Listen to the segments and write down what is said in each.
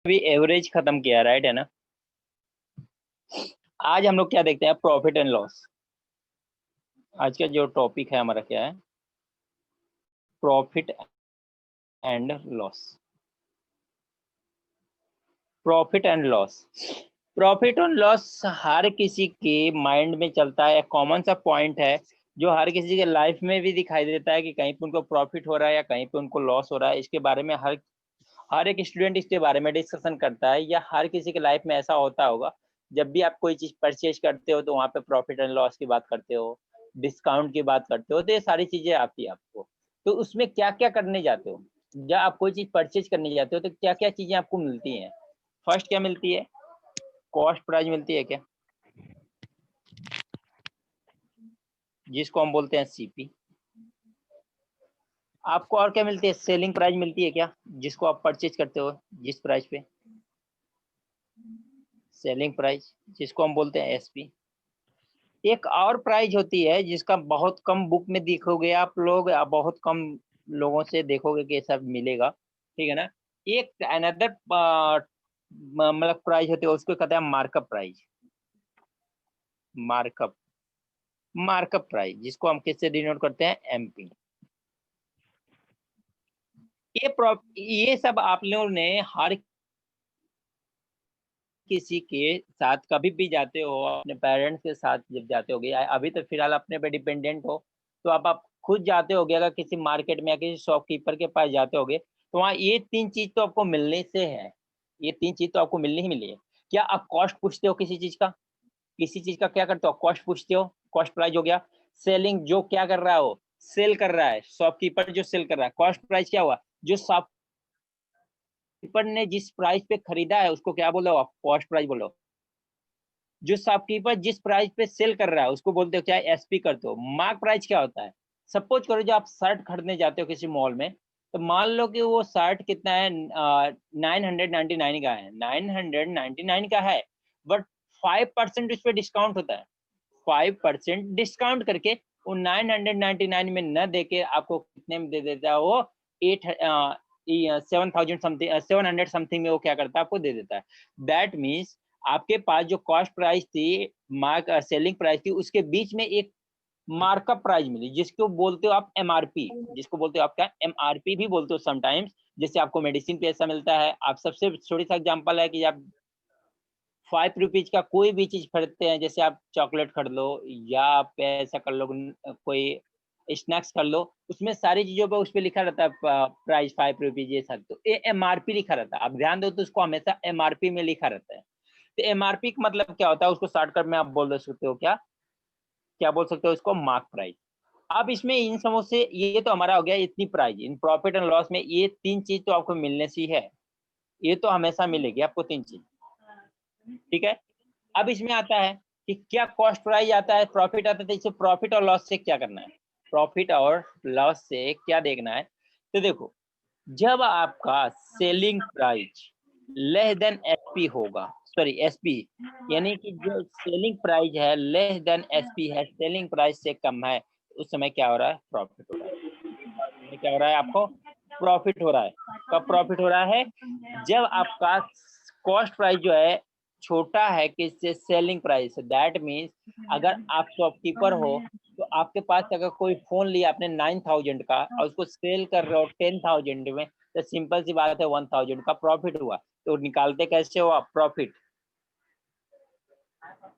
अभी एवरेज खत्म किया, राइट है ना। आज हम लोग क्या देखते हैं, प्रॉफिट एंड लॉस। आज का जो टॉपिक है हमारा क्या है, profit and loss. Profit and loss, profit and loss हर किसी के माइंड में चलता है, कॉमन सा पॉइंट है जो हर किसी के लाइफ में भी दिखाई देता है कि कहीं पे उनको प्रॉफिट हो रहा है या कहीं पे उनको लॉस हो रहा है। इसके बारे में हर एक स्टूडेंट इसके बारे में डिस्कशन करता है, या हर किसी के लाइफ में ऐसा होता होगा। जब भी आप कोई चीज परचेज करते हो तो वहां पे प्रॉफिट एंड लॉस की बात करते हो, डिस्काउंट की बात करते हो, तो ये सारी चीजें आती है आपको। तो उसमें क्या क्या करने जाते हो, जब आप कोई चीज परचेज करने जाते हो तो क्या क्या चीजें आपको मिलती हैं। फर्स्ट क्या मिलती है, कॉस्ट प्राइस मिलती है क्या, जिसको हम बोलते हैं सीपी। आपको और क्या मिलती है, सेलिंग प्राइस मिलती है क्या, जिसको आप परचेज करते हो जिस प्राइस पे, सेलिंग प्राइस, जिसको हम बोलते हैं एसपी। एक और प्राइस होती है जिसका बहुत कम बुक में देखोगे आप लोग, या बहुत कम लोगों से देखोगे कि सब मिलेगा, ठीक है ना। एक अनदर मतलब प्राइस होती है, उसको कहते हैं markup price. Markup, markup price जिसको हम किससे डिनोट करते हैं, एमपी। ये सब आप लोगों ने हर किसी के साथ कभी भी जाते हो, अपने पेरेंट्स के साथ जब जाते होगे, अभी तो फिलहाल अपने पे डिपेंडेंट हो, तो आप खुद जाते होगे, अगर किसी मार्केट में या किसी शॉपकीपर के पास जाते होगे तो वहाँ ये तीन चीज तो आपको मिलने से है, ये तीन चीज तो आपको मिलनी ही मिली है। क्या आप कॉस्ट पूछते हो किसी चीज का, किसी चीज का क्या करते हो, कॉस्ट पूछते हो, कॉस्ट प्राइस हो गया। सेलिंग, जो क्या कर रहा है वो सेल कर रहा है, शॉपकीपर जो सेल कर रहा है, कॉस्ट प्राइस क्या हुआ, जो शॉपकीपर ने जिस प्राइस पे खरीदा है उसको क्या बोलो आप, कॉस्ट प्राइस बोलो। जो शॉपकीपर जिस प्राइस पे सेल कर रहा है उसको बोलते हो क्या, एसपी करते हो। मार्क प्राइस क्या होता है, सपोज करो जो आप शर्ट खरीदने जाते हो किसी मॉल में, तो मान लो कि वो शर्ट कितना है, 999 का है, 999 का है, बट 5% उस पर डिस्काउंट होता है। 5% डिस्काउंट करके वो 999 में न देके आपको कितने में दे देता है, वो 7,000 समथिंग, 700 समथिंग में वो क्या करता है, आपको दे देता है। दैट मीन्स आपके पास जो कॉस्ट प्राइस थी, मार्क सेलिंग प्राइस थी, उसके बीच में एक मार्कअप प्राइस मिली, जिसको बोलते हो आप एमआरपी, जिसको बोलते हो आप क्या, एमआरपी भी बोलते हो समटाइम्स। जैसे आपको मेडिसिन पे ऐसा मिलता है, आप सबसे छोटी सा एग्जांपल है कि आप 5 रुपीज का कोई भी चीज खरीदते हैं, जैसे आप चॉकलेट खरीद लो, या आप ऐसा कर लो कोई स्नैक्स कर लो, उसमें सारी चीजों पर उस पर लिखा रहता है प्राइस 5 रुपीज, ये सब तो ये एमआरपी लिखा रहता है। आप ध्यान दो तो उसको हमेशा एमआरपी में लिखा रहता है। तो एमआरपी का मतलब क्या होता है, उसको शॉर्टकट में आप बोल सकते हो क्या, क्या बोल सकते हो इसको, मार्क प्राइस। अब इसमें इन समों से ये तो हमारा हो गया इतनी price, in profit and loss में ये तीन चीज तो आपको मिलने सी है, ये तो हमेशा मिलेगी आपको तीन चीज, ठीक है। अब इसमें आता है कि क्या कॉस्ट प्राइस आता है, प्रॉफिट आता है, तो इसे प्रॉफिट और लॉस से क्या करना है, प्रॉफिट और लॉस से क्या देखना है। तो देखो, जब आपका selling price less than SP होगा, सॉरी एसपी, यानी कि जो सेलिंग प्राइस है लेस देन एसपी है, सेलिंग प्राइस से कम है, उस समय क्या हो रहा है, प्रॉफिट हो रहा है। क्या हो रहा है, आपको प्रॉफिट हो रहा है। कब प्रॉफिट हो रहा है, जब आपका कॉस्ट प्राइस जो है छोटा है किससे, सेलिंग प्राइस से। दैट मीन्स अगर आप शॉपकीपर हो तो आपके पास अगर कोई फोन लिया आपने 9,000 का और उसको सेल कर रहे हो 10,000 में, तो सिंपल सी बात है 1,000 का प्रॉफिट हुआ। तो निकालते कैसे हो आप प्रॉफिट,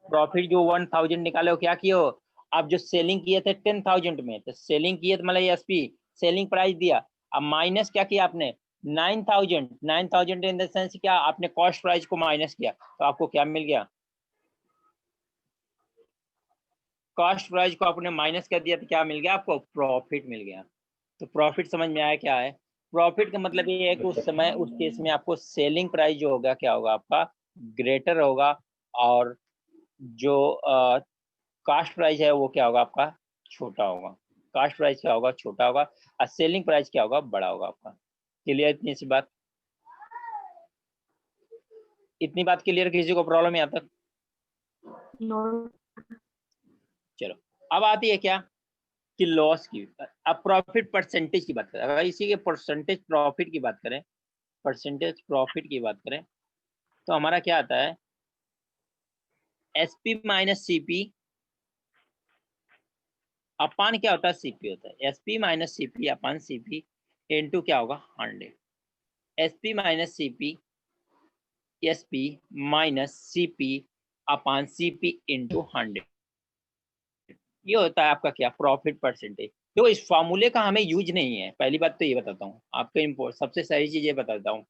प्रॉफिट जो 1,000 निकाले हो क्या किए हो, आप जो सेलिंग किए थे 10,000 में, तो सेलिंग किए तो मतलब एसपी, सेलिंग प्राइस दिया, अब माइनस क्या किया आपने, 9,000 इन द सेंस क्या, आपने कॉस्ट प्राइस को माइनस किया, तो आपको क्या मिल गया, कॉस्ट प्राइस को आपने माइनस कर दिया तो क्या मिल गया आपको, प्रॉफिट मिल गया। तो प्रॉफिट समझ में आया क्या है, प्रॉफिट का मतलब ये है कि उस समय उस केस में आपको सेलिंग प्राइस जो होगा क्या होगा आपका, ग्रेटर होगा, और जो कास्ट प्राइस है वो क्या होगा आपका, छोटा होगा। कास्ट प्राइस क्या होगा, छोटा होगा, और सेलिंग प्राइस क्या होगा, बड़ा होगा आपका। क्लियर इतनी सी बात, इतनी बात क्लियर, किसी को प्रॉब्लम यहाँ तक, चलो। अब आती है क्या कि लॉस की, अब प्रॉफिट परसेंटेज की बात करें, अगर इसी के परसेंटेज प्रॉफिट की बात करें, परसेंटेज प्रॉफिट की बात करें, तो हमारा क्या आता है, एसपी माइनस सीपी अपान क्या होता है, सीपी होता है। SP minus CP upon CP into क्या होगा, 100। SP minus CP SP minus CP upon CP into 100, ये होता है आपका क्या, प्रॉफिट परसेंटेज। तो इस फार्मूले का हमें यूज नहीं है, पहली बात तो ये बताता हूँ आपको, इम्पोर्ट सबसे सही चीज ये बताता हूँ।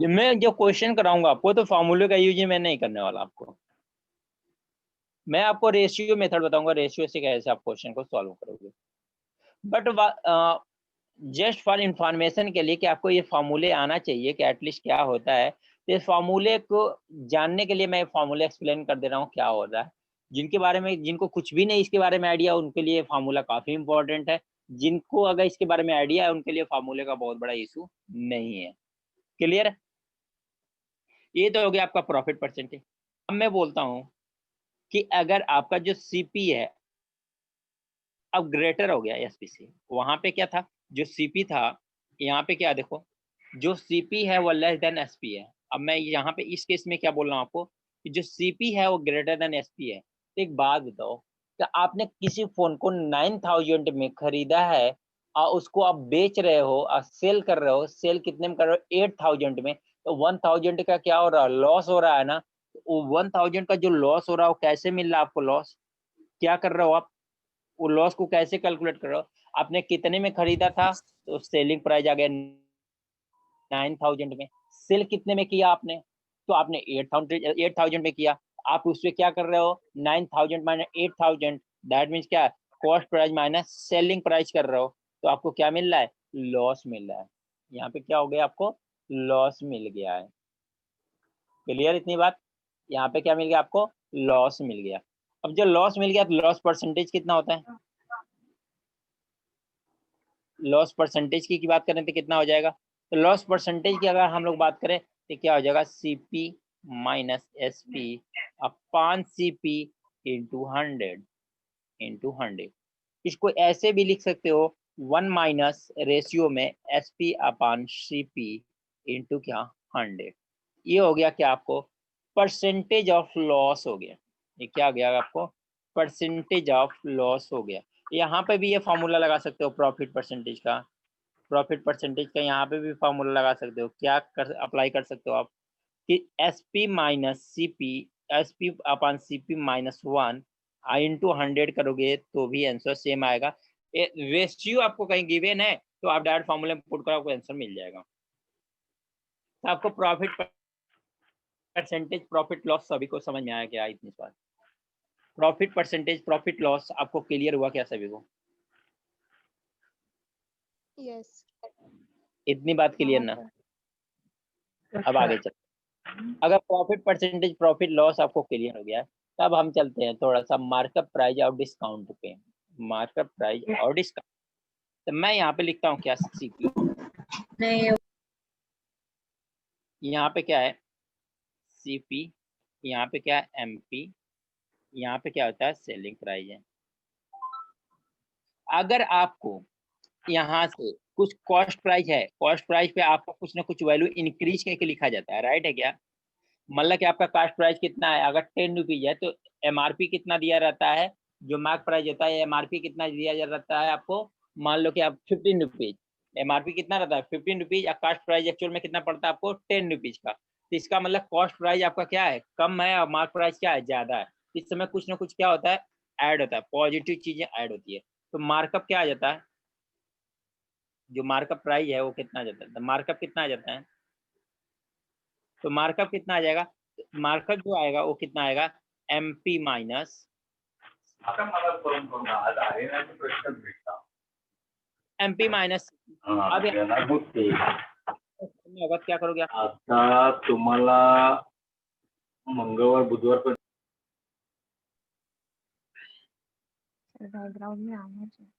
मैं जो क्वेश्चन कराऊंगा आपको तो फार्मूले का यूज मैं नहीं करने वाला आपको, मैं आपको रेशियो मेथड बताऊंगा, रेशियो से कैसे आप क्वेश्चन को सॉल्व करोगे। बट जस्ट फॉर इंफॉर्मेशन के लिए कि आपको ये फार्मूले आना चाहिए कि एटलीस्ट क्या होता है, तो इस फार्मूले को जानने के लिए मैं फार्मूले एक्सप्लेन कर दे रहा हूँ क्या हो रहा है। जिनके बारे में, जिनको कुछ भी नहीं इसके बारे में आइडिया, उनके लिए फार्मूला काफी इंपॉर्टेंट है। जिनको अगर इसके बारे में आइडिया है उनके लिए फार्मूले का बहुत बड़ा इशू नहीं है। क्लियर? ये तो हो गया आपका प्रॉफिट परसेंटेज। अब मैं बोलता हूँ कि अगर आपका जो सीपी है अब ग्रेटर हो गया एसपी से, वहां पे क्या था, जो सीपी था, यहाँ पे क्या देखो, जो सीपी है वो लेस देन एसपी है। अब मैं यहाँ पे इस केस में क्या बोल रहा हूँ आपको कि जो सीपी है वो ग्रेटर देन एसपी है। तो एक बात बताओ कि आपने किसी फोन को 9000 में खरीदा है और उसको आप बेच रहे हो और सेल कर रहे हो, सेल कितने में कर रहे हो, 8000 में, तो 1000 का क्या हो रहा है, लॉस हो रहा है ना। वो 1000 का जो लॉस हो रहा है वो कैसे मिल रहा है आपको लॉस, क्या कर रहे हो आप, वो लॉस को कैसे कैलकुलेट कर रहे हो, आपने कितने में खरीदा था तो सेलिंग प्राइस आ गया 9000 में, सेल कितने में किया आपने, तो आपने 8000 में किया। आप उससे क्या कर रहे हो, 9000 माइनस 8000, दैट मीन्स क्या, cost price minus selling price कर रहे हो, तो आपको क्या मिल रहा है, लॉस मिल रहा है। यहाँ पे क्या हो गया, आपको लॉस मिल गया है। क्लियर इतनी बात? यहाँ पे क्या मिल गया आपको, लॉस मिल गया। अब जो लॉस मिल गया तो लॉस परसेंटेज कितना होता है, लॉस परसेंटेज की बात करें तो कितना हो जाएगा, तो लॉस परसेंटेज की अगर हम लोग बात करें तो क्या हो जाएगा, सीपी माइनस एसपी अपान सीपी इंटू 100। इसको ऐसे भी लिख सकते हो, 1 माइनस रेशियो में एसपी अपान सीपी इंटू क्या, 100। ये हो गया क्या आपको, परसेंटेज ऑफ लॉस हो गया। ये क्या हो गया आपको, परसेंटेज ऑफ लॉस हो गया। यहाँ पे भी ये फॉर्मूला लगा सकते हो प्रॉफिट परसेंटेज का, प्रॉफिट परसेंटेज का यहाँ पे भी फॉर्मूला लगा सकते हो, क्या कर अप्लाई कर सकते हो आप कि S P minus C P, S P upon C P -1 into 100 करोगे तो भी आंसर सेम आएगा। रेशियो आपको कहीं गिवन है तो आप डायरेक्ट फॉर्मूले में पुट करो, आपको आंसर मिल जाएगा। तो आपको प्रॉफिट परसेंटेज, प्रॉफिट लॉस सभी को समझ में आया क्या इतनी बात, प्रॉफिट परसेंटेज प्रॉफिट लॉस आपको क्लियर हुआ क्या सभी को? यस। इतनी बात क्लियर ना? अब आगे चल, अगर प्रॉफिट परसेंटेज प्रॉफिट लॉस आपको क्लियर हो गया तब हम चलते हैं थोड़ा सा मार्कअप प्राइस और डिस्काउंट पे। मार्कअप प्राइस और डिस्काउंट, तो मैं यहाँ पे लिखता हूँ क्या, सीपी, यहाँ पे क्या है सीपी, यहाँ पे क्या है एमपी, यहाँ पे क्या होता है सेलिंग प्राइस है। अगर आपको यहाँ से कुछ कॉस्ट प्राइस है, कॉस्ट प्राइस पे आपको कुछ ना कुछ वैल्यू इंक्रीज करके लिखा जाता है, राइट है क्या? मतलब कि आपका कास्ट प्राइस कितना है, अगर 10 रुपीज है तो एमआरपी कितना दिया रहता है, जो मार्क प्राइस होता है एमआरपी कितना दिया रहता है आपको, मान लो कि आप 15 रुपीज, एमआरपी कितना रहता है 15 रुपीज, और कास्ट प्राइस एक्चुअल में कितना पड़ता है आपको 10 रुपीज का, तो इसका मतलब कॉस्ट प्राइस आपका क्या है, कम है, और मार्क प्राइस क्या है, ज्यादा है। इस समय कुछ ना कुछ क्या होता है, ऐड होता है, पॉजिटिव चीजें ऐड होती है, तो मार्कअप क्या आ जाता है, जो मार्कअप प्राइस है वो कितना आ जाता है, मार्कअप कितना आ जाता है, तो मार्कअप कितना आ जाएगा, मार्कअप जो आएगा वो कितना आएगा, एमपी माइनस, एमपी माइनस, अब होगा क्या करोगे आप, आता तुम्हाला मंगळवार बुधवार पण बैकग्राउंड में आना चाहिए।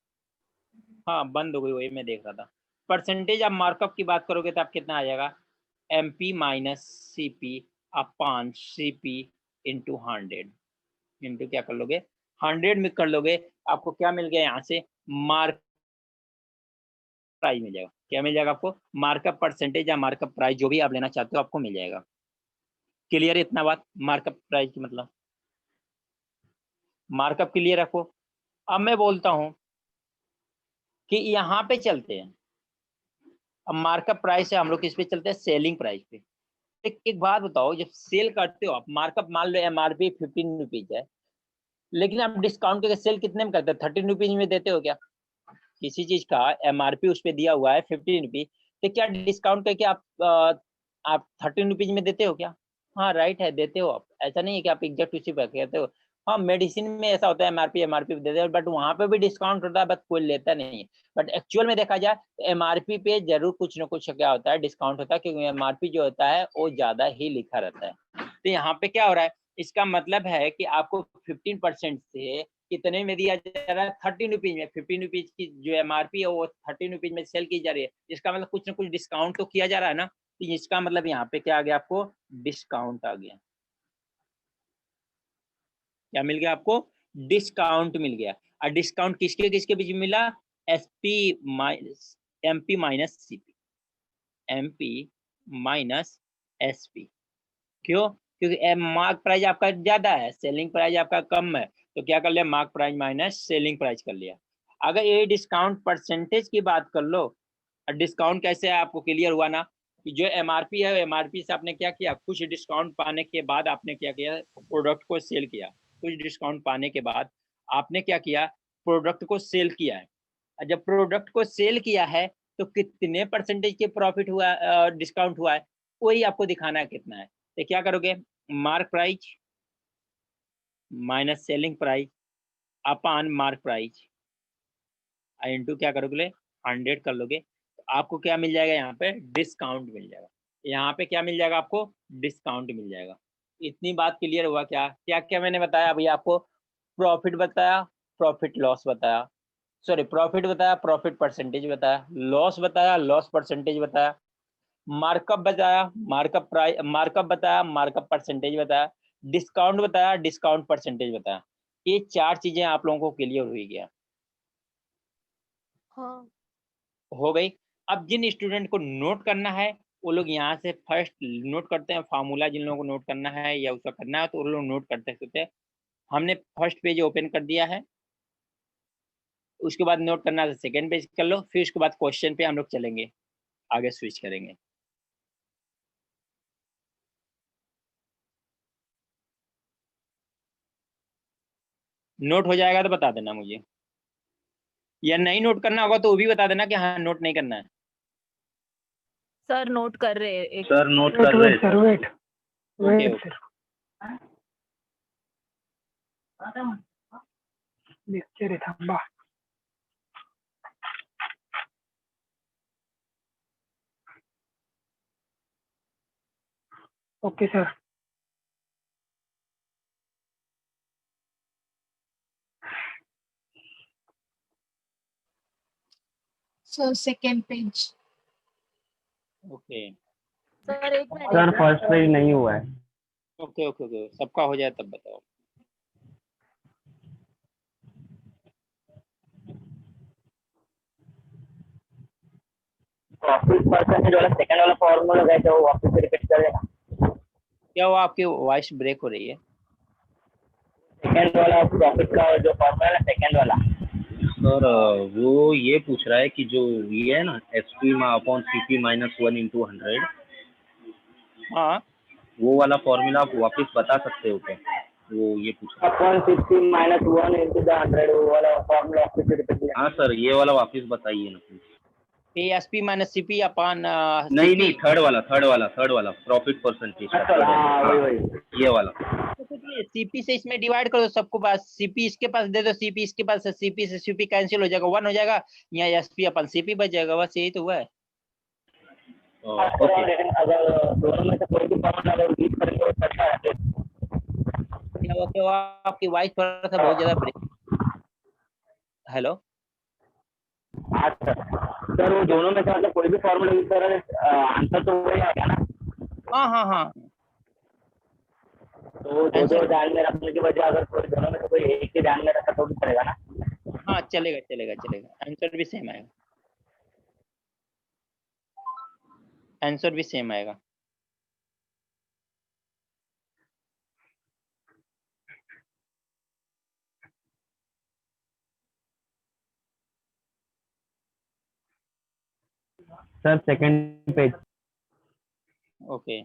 हाँ बंद हो गई, वही मैं देख रहा था। परसेंटेज आप मार्कअप की बात करोगे तो आप कितना आ जाएगा, MP minus CP upon CP into 100, into क्या कर लोगे 100 में कर लोगे, आपको क्या मिल गया यहाँ से, मार्क प्राइस मिल जाएगा। क्या मिल जाएगा आपको, मार्कअप परसेंटेज या मार्कअप प्राइस, जो भी आप लेना चाहते हो आपको मिल जाएगा। क्लियर इतना बात मार्कअप प्राइस की मतलब, मार्कअप क्लियर रखो। अब मैं बोलता हूं कि यहाँ पे चलते हैं, अब मार्कअप प्राइस है, हम लोग किस पे चलते हैं, सेलिंग प्राइस पे। एक बात बताओ, जब सेल करते हो आप, मार्कअप मान लो एमआरपी 15 रुपीज है, लेकिन आप डिस्काउंट करके सेल कितने में करते हो, 13 रुपीज में देते हो क्या? किसी चीज का एमआरपी उस पर दिया हुआ है 15 रुपीज, तो क्या डिस्काउंट करके आप 13 रुपीज में देते हो क्या? हाँ राइट है, देते हो आप, ऐसा नहीं है कि आप एग्जैक्ट उसी पर कहते हो। हाँ मेडिसिन में ऐसा होता है, एमआरपी देते हैं, बट वहां पे भी डिस्काउंट होता है, बट कोई लेता नहीं है। बट एक्चुअल में देखा जाए तो एमआरपी पे जरूर कुछ ना कुछ क्या होता है, डिस्काउंट होता है, क्योंकि एमआरपी जो होता है वो ज्यादा ही लिखा रहता है। तो यहाँ पे क्या हो रहा है, इसका मतलब है कि आपको 15% से कितने में दिया जा रहा है, 13 रुपीज में। 15 रुपीज की जो एमआरपी है वो 13 रुपीज में सेल की जा रही है, इसका मतलब कुछ ना कुछ डिस्काउंट तो किया जा रहा है ना। तो इसका मतलब यहाँ पे क्या आ गया, आपको डिस्काउंट आ गया। क्या मिल गया आपको, डिस्काउंट मिल गया। और डिस्काउंट किसके किसके बीच में मिला, SP minus MP minus CP, MP minus SP. क्यों? क्योंकि मार्क प्राइस आपका ज्यादा है, सेलिंग प्राइस आपका कम है, तो क्या कर लिया, mark price minus selling price कर लिया। अगर ये डिस्काउंट परसेंटेज की बात कर लो, डिस्काउंट कैसे है आपको क्लियर हुआ ना, कि जो एमआरपी है, एमआरपी से आपने क्या किया, कुछ डिस्काउंट पाने के बाद आपने क्या किया, प्रोडक्ट को सेल किया। कुछ डिस्काउंट पाने के बाद आपने क्या किया, प्रोडक्ट को सेल किया है। और जब प्रोडक्ट को सेल किया है तो कितने परसेंटेज के प्रॉफिट हुआ, डिस्काउंट हुआ है, वही आपको दिखाना है कितना है। तो क्या करोगे, mark price minus selling price upon mark price into क्या करोगे, 100 कर लोगे, तो आपको क्या मिल जाएगा, यहाँ पे डिस्काउंट मिल जाएगा। यहाँ पे क्या मिल जाएगा आपको, डिस्काउंट मिल जाएगा। इतनी बात क्लियर हुआ क्या, क्या क्या मैंने बताया अभी आपको, प्रॉफिट बताया, प्रॉफिट लॉस बताया, सॉरी प्रॉफिट बताया, प्रॉफिट परसेंटेज बताया, लॉस बताया, लॉस परसेंटेज बताया, मार्कअप बताया, मार्कअप प्राइस, मार्कअप बताया, मार्कअप परसेंटेज बताया, डिस्काउंट बताया, डिस्काउंट परसेंटेज बताया। ये 4 चीजें आप लोगों को क्लियर हुई गया, हाँ। हो गई। अब जिन स्टूडेंट को नोट करना है वो लोग यहाँ से फर्स्ट नोट करते हैं, फार्मूला जिन लोगों को नोट करना है या उसका करना है तो वो लोग नोट करते सकते हैं। हमने फर्स्ट पेज ओपन कर दिया है, उसके बाद नोट करना है सेकेंड पेज कर लो, फिर उसके बाद क्वेश्चन पे हम लोग चलेंगे, आगे स्विच करेंगे। नोट हो जाएगा तो बता देना मुझे, या नहीं नोट करना होगा तो वो भी बता देना कि हाँ नोट नहीं करना है। सर नोट कर रहे हैं एक सर नोट कर रहे हैं sir. Wait okay wait okay. Lecture आहे थांबा. Okay sir. So second page. Okay sir एक मिनट सर फर्स्ट पेज नहीं हुआ है. ओके ओके ओके, सबका हो जाए तब बताओ। प्रॉफिट परसेंटेज वाला सेकंड वाला फॉर्मूला कैसे वो वापस से रिपीट करेगा. क्या हुआ, आपकी वॉइस ब्रेक हो रही है। सेकंड वाला प्रॉफिट का जो फॉर्मूला है सेकंड वाला. सर वो ये पूछ रहा है कि जो ये है ना SP upon CP minus 1 into 100, हाँ वो वाला फॉर्मूला आप वापस बता सकते हो क्या, वो ये पूछ रहा है। अपॉन 60 माइनस 1 इंटू द 100 वो वाला फॉर्मूला वापस से रिपीट. हाँ सर ये वाला वापस बताइए ना प्लीज। एएसपी माइनस सीपी अपान नहीं नहीं थर्ड वाला प्रॉफिट परसेंटेज का third हाँ वाला, वही ये वाला। सीपी से इसमें डिवाइड कर दो, सबको पास सीपी इसके पास दे दो, सीपी इसके पास है, सीपी से सीपी कैंसिल हो जाएगा, 1 हो जाएगा, यहाँ एसपी अपन सीपी बच जाएगा, बस यही तो हुआ है। ओके लेकिन अगर दोनों में से कोई भी फॉर्मूला अगर यूज करेंगे तो अच्छा है. क्या हुआ, आपकी वॉइस थोड़ा सा बहुत ज्यादा ब्रेक। हेलो अच्छा सर वो दोनों में से मतलब कोई भी फॉर्मूला यूज करें आंसर तो वही आ गया ना. हाँ हाँ हाँ, तो दो ध्यान में रखने की वजह अगर कोई दोनों में से कोई एक ही ध्यान में रखा तो भी चलेगा ना. हाँ चलेगा चलेगा चलेगा, आंसर भी सेम आएगा, आंसर भी सेम आएगा। Sir second page. Okay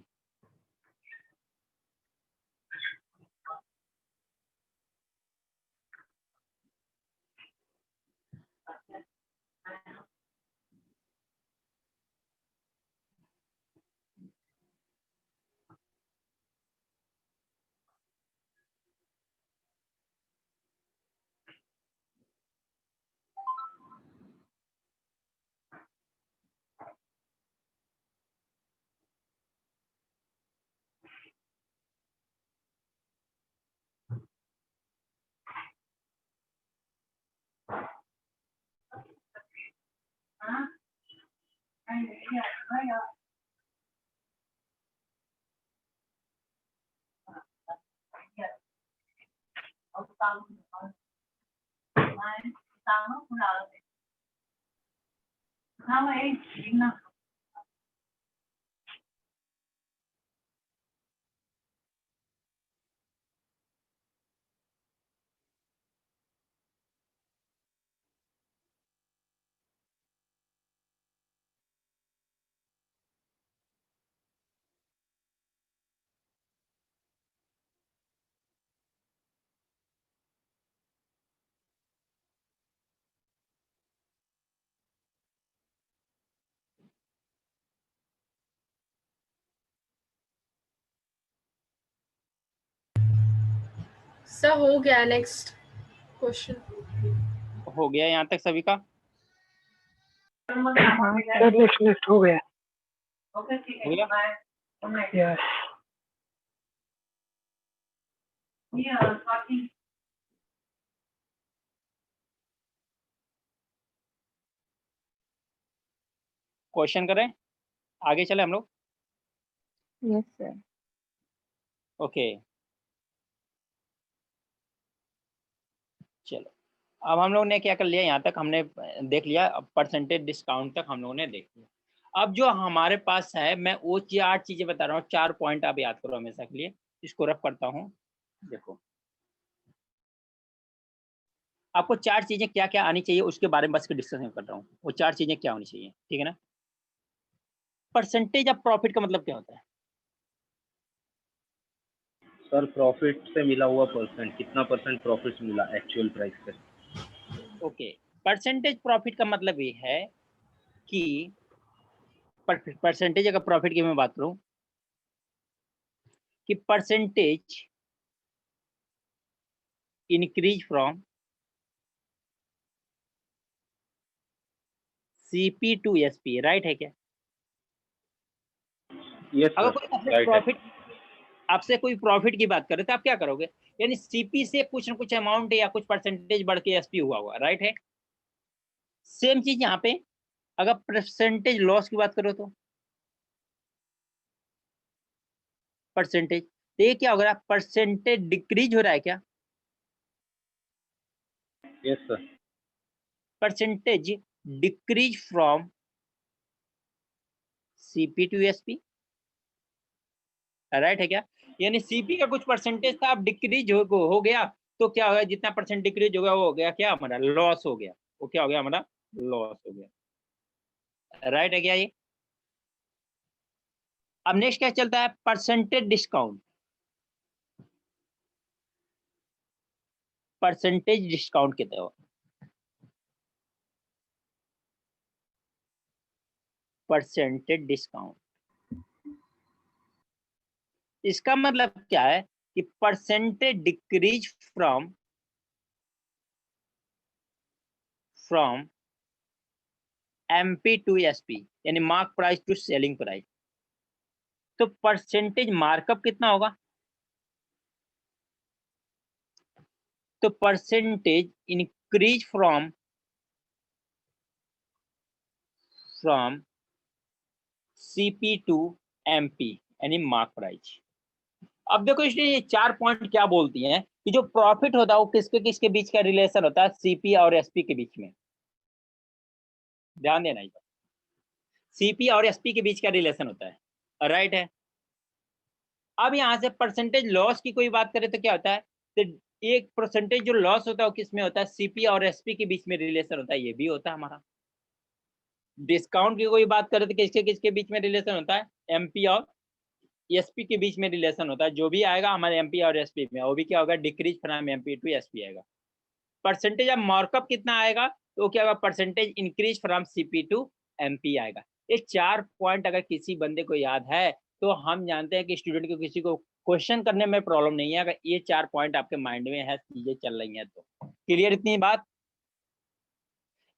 sir हो गया, नेक्स्ट क्वेश्चन। हो गया यहाँ तक सभी का? सर नेक्स्ट हो गया। हो गया? यस क्वेश्चन करें, आगे चले हम लोग। Yes sir. ओके चलो, अब हम लोग ने क्या कर लिया, यहाँ तक हमने देख लिया, परसेंटेज डिस्काउंट तक हम लोगों ने देख लिया। अब जो हमारे पास है, मैं वो 8 चीजें बता रहा हूँ, 4 पॉइंट आप याद करो हमेशा के लिए। इसको रफ करता हूँ। देखो आपको 4 चीजें क्या क्या आनी चाहिए उसके बारे में बस डिस्कशन कर रहा हूँ। वो 4 चीजें क्या होनी चाहिए, ठीक है ना? परसेंटेज ऑफ प्रॉफिट का मतलब क्या होता है? सर प्रॉफिट से मिला हुआ परसेंट, कितना परसेंट प्रॉफिट मिला एक्चुअल प्राइस से। ओके, परसेंटेज प्रॉफिट का मतलब ये है कि परसेंटेज, अगर प्रॉफिट की मैं बात करूं कि percentage increase from CP to SP, right है क्या? यस अगर सर, कोई आपसे राइट है। प्रॉफिट, आपसे कोई प्रॉफिट की बात करे तो आप क्या करोगे? यानी सीपी से कुछ ना कुछ अमाउंट या कुछ परसेंटेज बढ़ के एसपी हुआ, राइट है? सेम चीज यहाँ पे अगर परसेंटेज लॉस की बात करो तो परसेंटेज, तो ये क्या हो रहा है? परसेंटेज डिक्रीज हो रहा है क्या? Yes sir. Percentage decrease from CP to SP, right है क्या? यानी सीपी का कुछ परसेंटेज था, अब डिक्रीज हो गया, तो क्या हो गया? जितना परसेंट डिक्रीज हो गया वो हो गया क्या हमारा? लॉस हो गया। वो क्या हो गया हमारा? लॉस हो गया, राइट है क्या ये? अब नेक्स्ट क्या चलता है? Percentage discount. परसेंटेज डिस्काउंट कितना हो? परसेंटेज डिस्काउंट, इसका मतलब क्या है कि percentage decrease from MP to SP, यानी mark price to selling price. तो परसेंटेज मार्कअप कितना होगा? तो percentage increase from CP to MP, यानी मार्क प्राइस। अब देखो इसलिए ये 4 पॉइंट क्या बोलती हैं कि जो प्रॉफिट होता है वो किसके किसके बीच का रिलेशन होता है? सीपी और एसपी के बीच में। ध्यान देना, सीपी और एसपी के बीच का रिलेशन होता है, राइट है? अब यहाँ से परसेंटेज लॉस की कोई बात करें तो क्या होता है? तो एक परसेंटेज जो लॉस होता है वो किस में होता है? सीपी और एसपी के बीच में रिलेशन होता है, ये भी होता है हमारा। डिस्काउंट की कोई बात करें तो किसके किसके बीच में रिलेशन होता है? एमपी और एसपी के बीच में रिलेशन होता है। जो भी आएगा हमारे एमपी और एसपी में, वो भी क्या होगा? Decrease from MP to SP आएगा। परसेंटेज ऑफ मार्कअप कितना आएगा? तो क्या होगा? Percentage increase from CP to MP आएगा। ये 4 पॉइंट अगर किसी बंदे को याद है तो हम जानते हैं कि स्टूडेंट को किसी को क्वेश्चन करने में प्रॉब्लम नहीं है, अगर ये 4 पॉइंट आपके माइंड में है, चीजें चल रही हैं तो। क्लियर इतनी बात?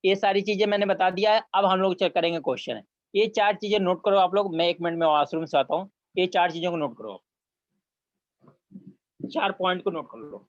ये सारी चीजें मैंने बता दिया है। अब हम लोग चेक करेंगे क्वेश्चन। ये 4 चीजें नोट करो आप लोग। मैं 1 मिनट में वॉशरूम से आता हूँ। ये 4 चीजों को नोट करो, 4 पॉइंट को नोट कर लो।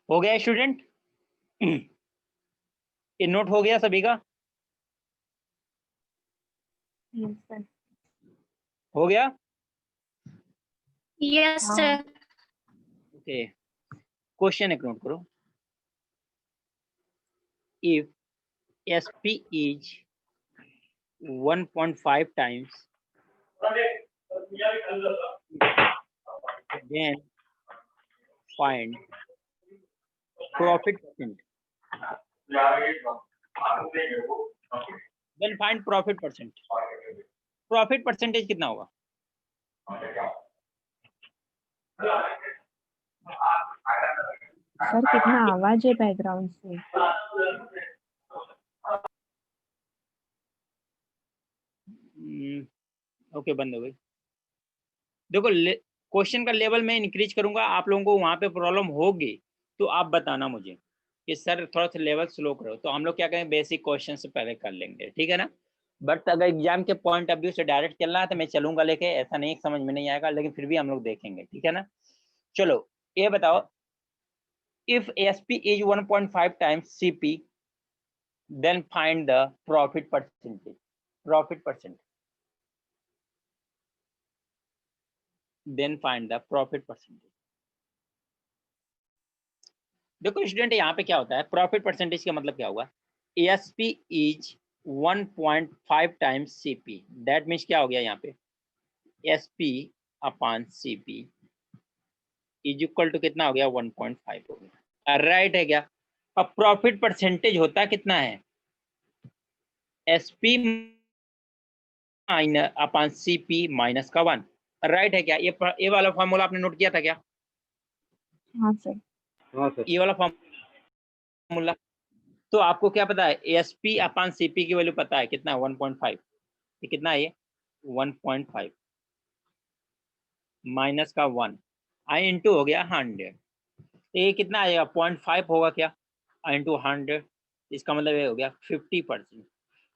हो गया स्टूडेंट? ये नोट हो गया सभी का? Yes, sir. हो गया? Yes, हाँ। sir. ओके, क्वेश्चन एक नोट करो। If SP is 1.5 times, then find profit percent. Then find profit percent. Profit percentage कितना होगा? सर कितना आवाज है बैकग्राउंड से? ओके, बंद हो गई। देखो, क्वेश्चन का लेवल मैं इंक्रीज करूंगा, आप लोगों को वहां पे प्रॉब्लम होगी तो आप बताना मुझे कि सर थोड़ा सा लेवल स्लो करो। तो हम लोग क्या करें, बेसिक क्वेश्चन से पहले कर लेंगे, ठीक है ना? बट अगर एग्जाम के पॉइंट ऑफ व्यू से डायरेक्ट चल रहा है तो मैं चलूंगा लेके, ऐसा नहीं समझ में नहीं आएगा, लेकिन फिर भी हम लोग देखेंगे, ठीक है ना? चलो ये बताओ, if SP is 1.5 times CP, then find the profit percentage. Profit percent. Then find the profit percentage. देखो स्टूडेंट, यहाँ पे क्या होता है, प्रॉफिट परसेंटेज का मतलब क्या हुआ? SP is 1.5 times CP, that means क्या हो गया यहाँ पे, SP upon CP is equal to कितना हो गया? 1.5 हो गया, राइट है क्या? अब प्रॉफिट परसेंटेज होता कितना है? SP minus upon CP minus का 1, राइट है क्या? ये वाला फॉर्मूला आपने नोट किया था क्या? हाँ सर। हाँ सर। ये वाला फॉर्मूला। तो आपको क्या पता है? एसपी अपॉन सीपी की वैल्यू पता है कितना? 1.5। ये कितना है? ये 1.5 माइनस का 1 आई इंटू हो गया 100। ये कितना आएगा? 0.5 होगा क्या? इंटू 100, इसका मतलब ये हो गया 50%।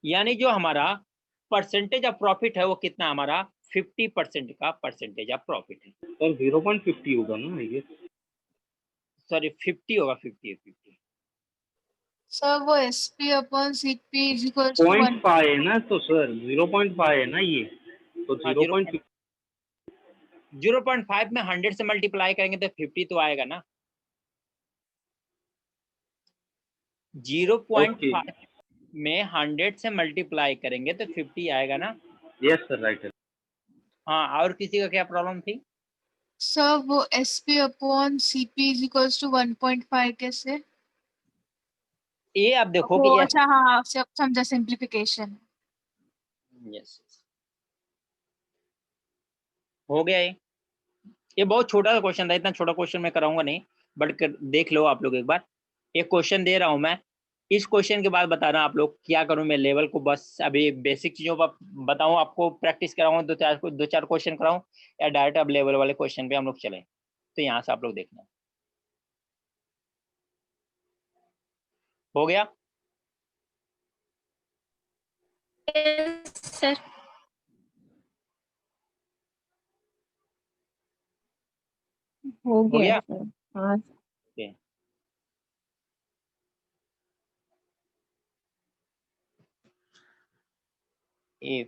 यानी जो हमारा परसेंटेज ऑफ प्रॉफिट है वो कितना हमारा? 50% का परसेंटेज ऑफ प्रॉफिट है। सर 0.50 होगा ना ये? सॉरी 50 होगा, 50। सर वो SP upon CP is equal to 0.5 है ना, तो सर 0.5 है ना ये, तो हाँ, 0.50 0.5 में 100 से मल्टीप्लाई करेंगे तो 50 तो आएगा ना। 0.5 में 100 से मल्टीप्लाई करेंगे तो 50 आएगा ना। यस सर, राइट है। हाँ, और किसी का क्या प्रॉब्लम थी? सर वो SP upon CP is equals to 1.5 कैसे? ये आप देखो वो कि अच्छा हाँ सब समझा, सिंप्लीफिकेशन। यस, हो गया ये बहुत छोटा सा क्वेश्चन था, इतना छोटा क्वेश्चन मैं कराऊंगा नहीं, बट देख लो आप लोग एक बार। एक क्वेश्चन दे रहा हूं मैं, इस क्वेश्चन के बाद बताना आप लोग क्या करूं मैं। लेवल को बस अभी बेसिक चीजों पर बताऊं, आपको प्रैक्टिस कराऊं, दो चार क्वेश्चन कराऊं, या डायरेक्ट अब लेवल वाले क्वेश्चन पे हम लोग चले। तो यहाँ से आप लोग देखना। हो गया? सर हो हो गया गया? सर। हाँ Okay. If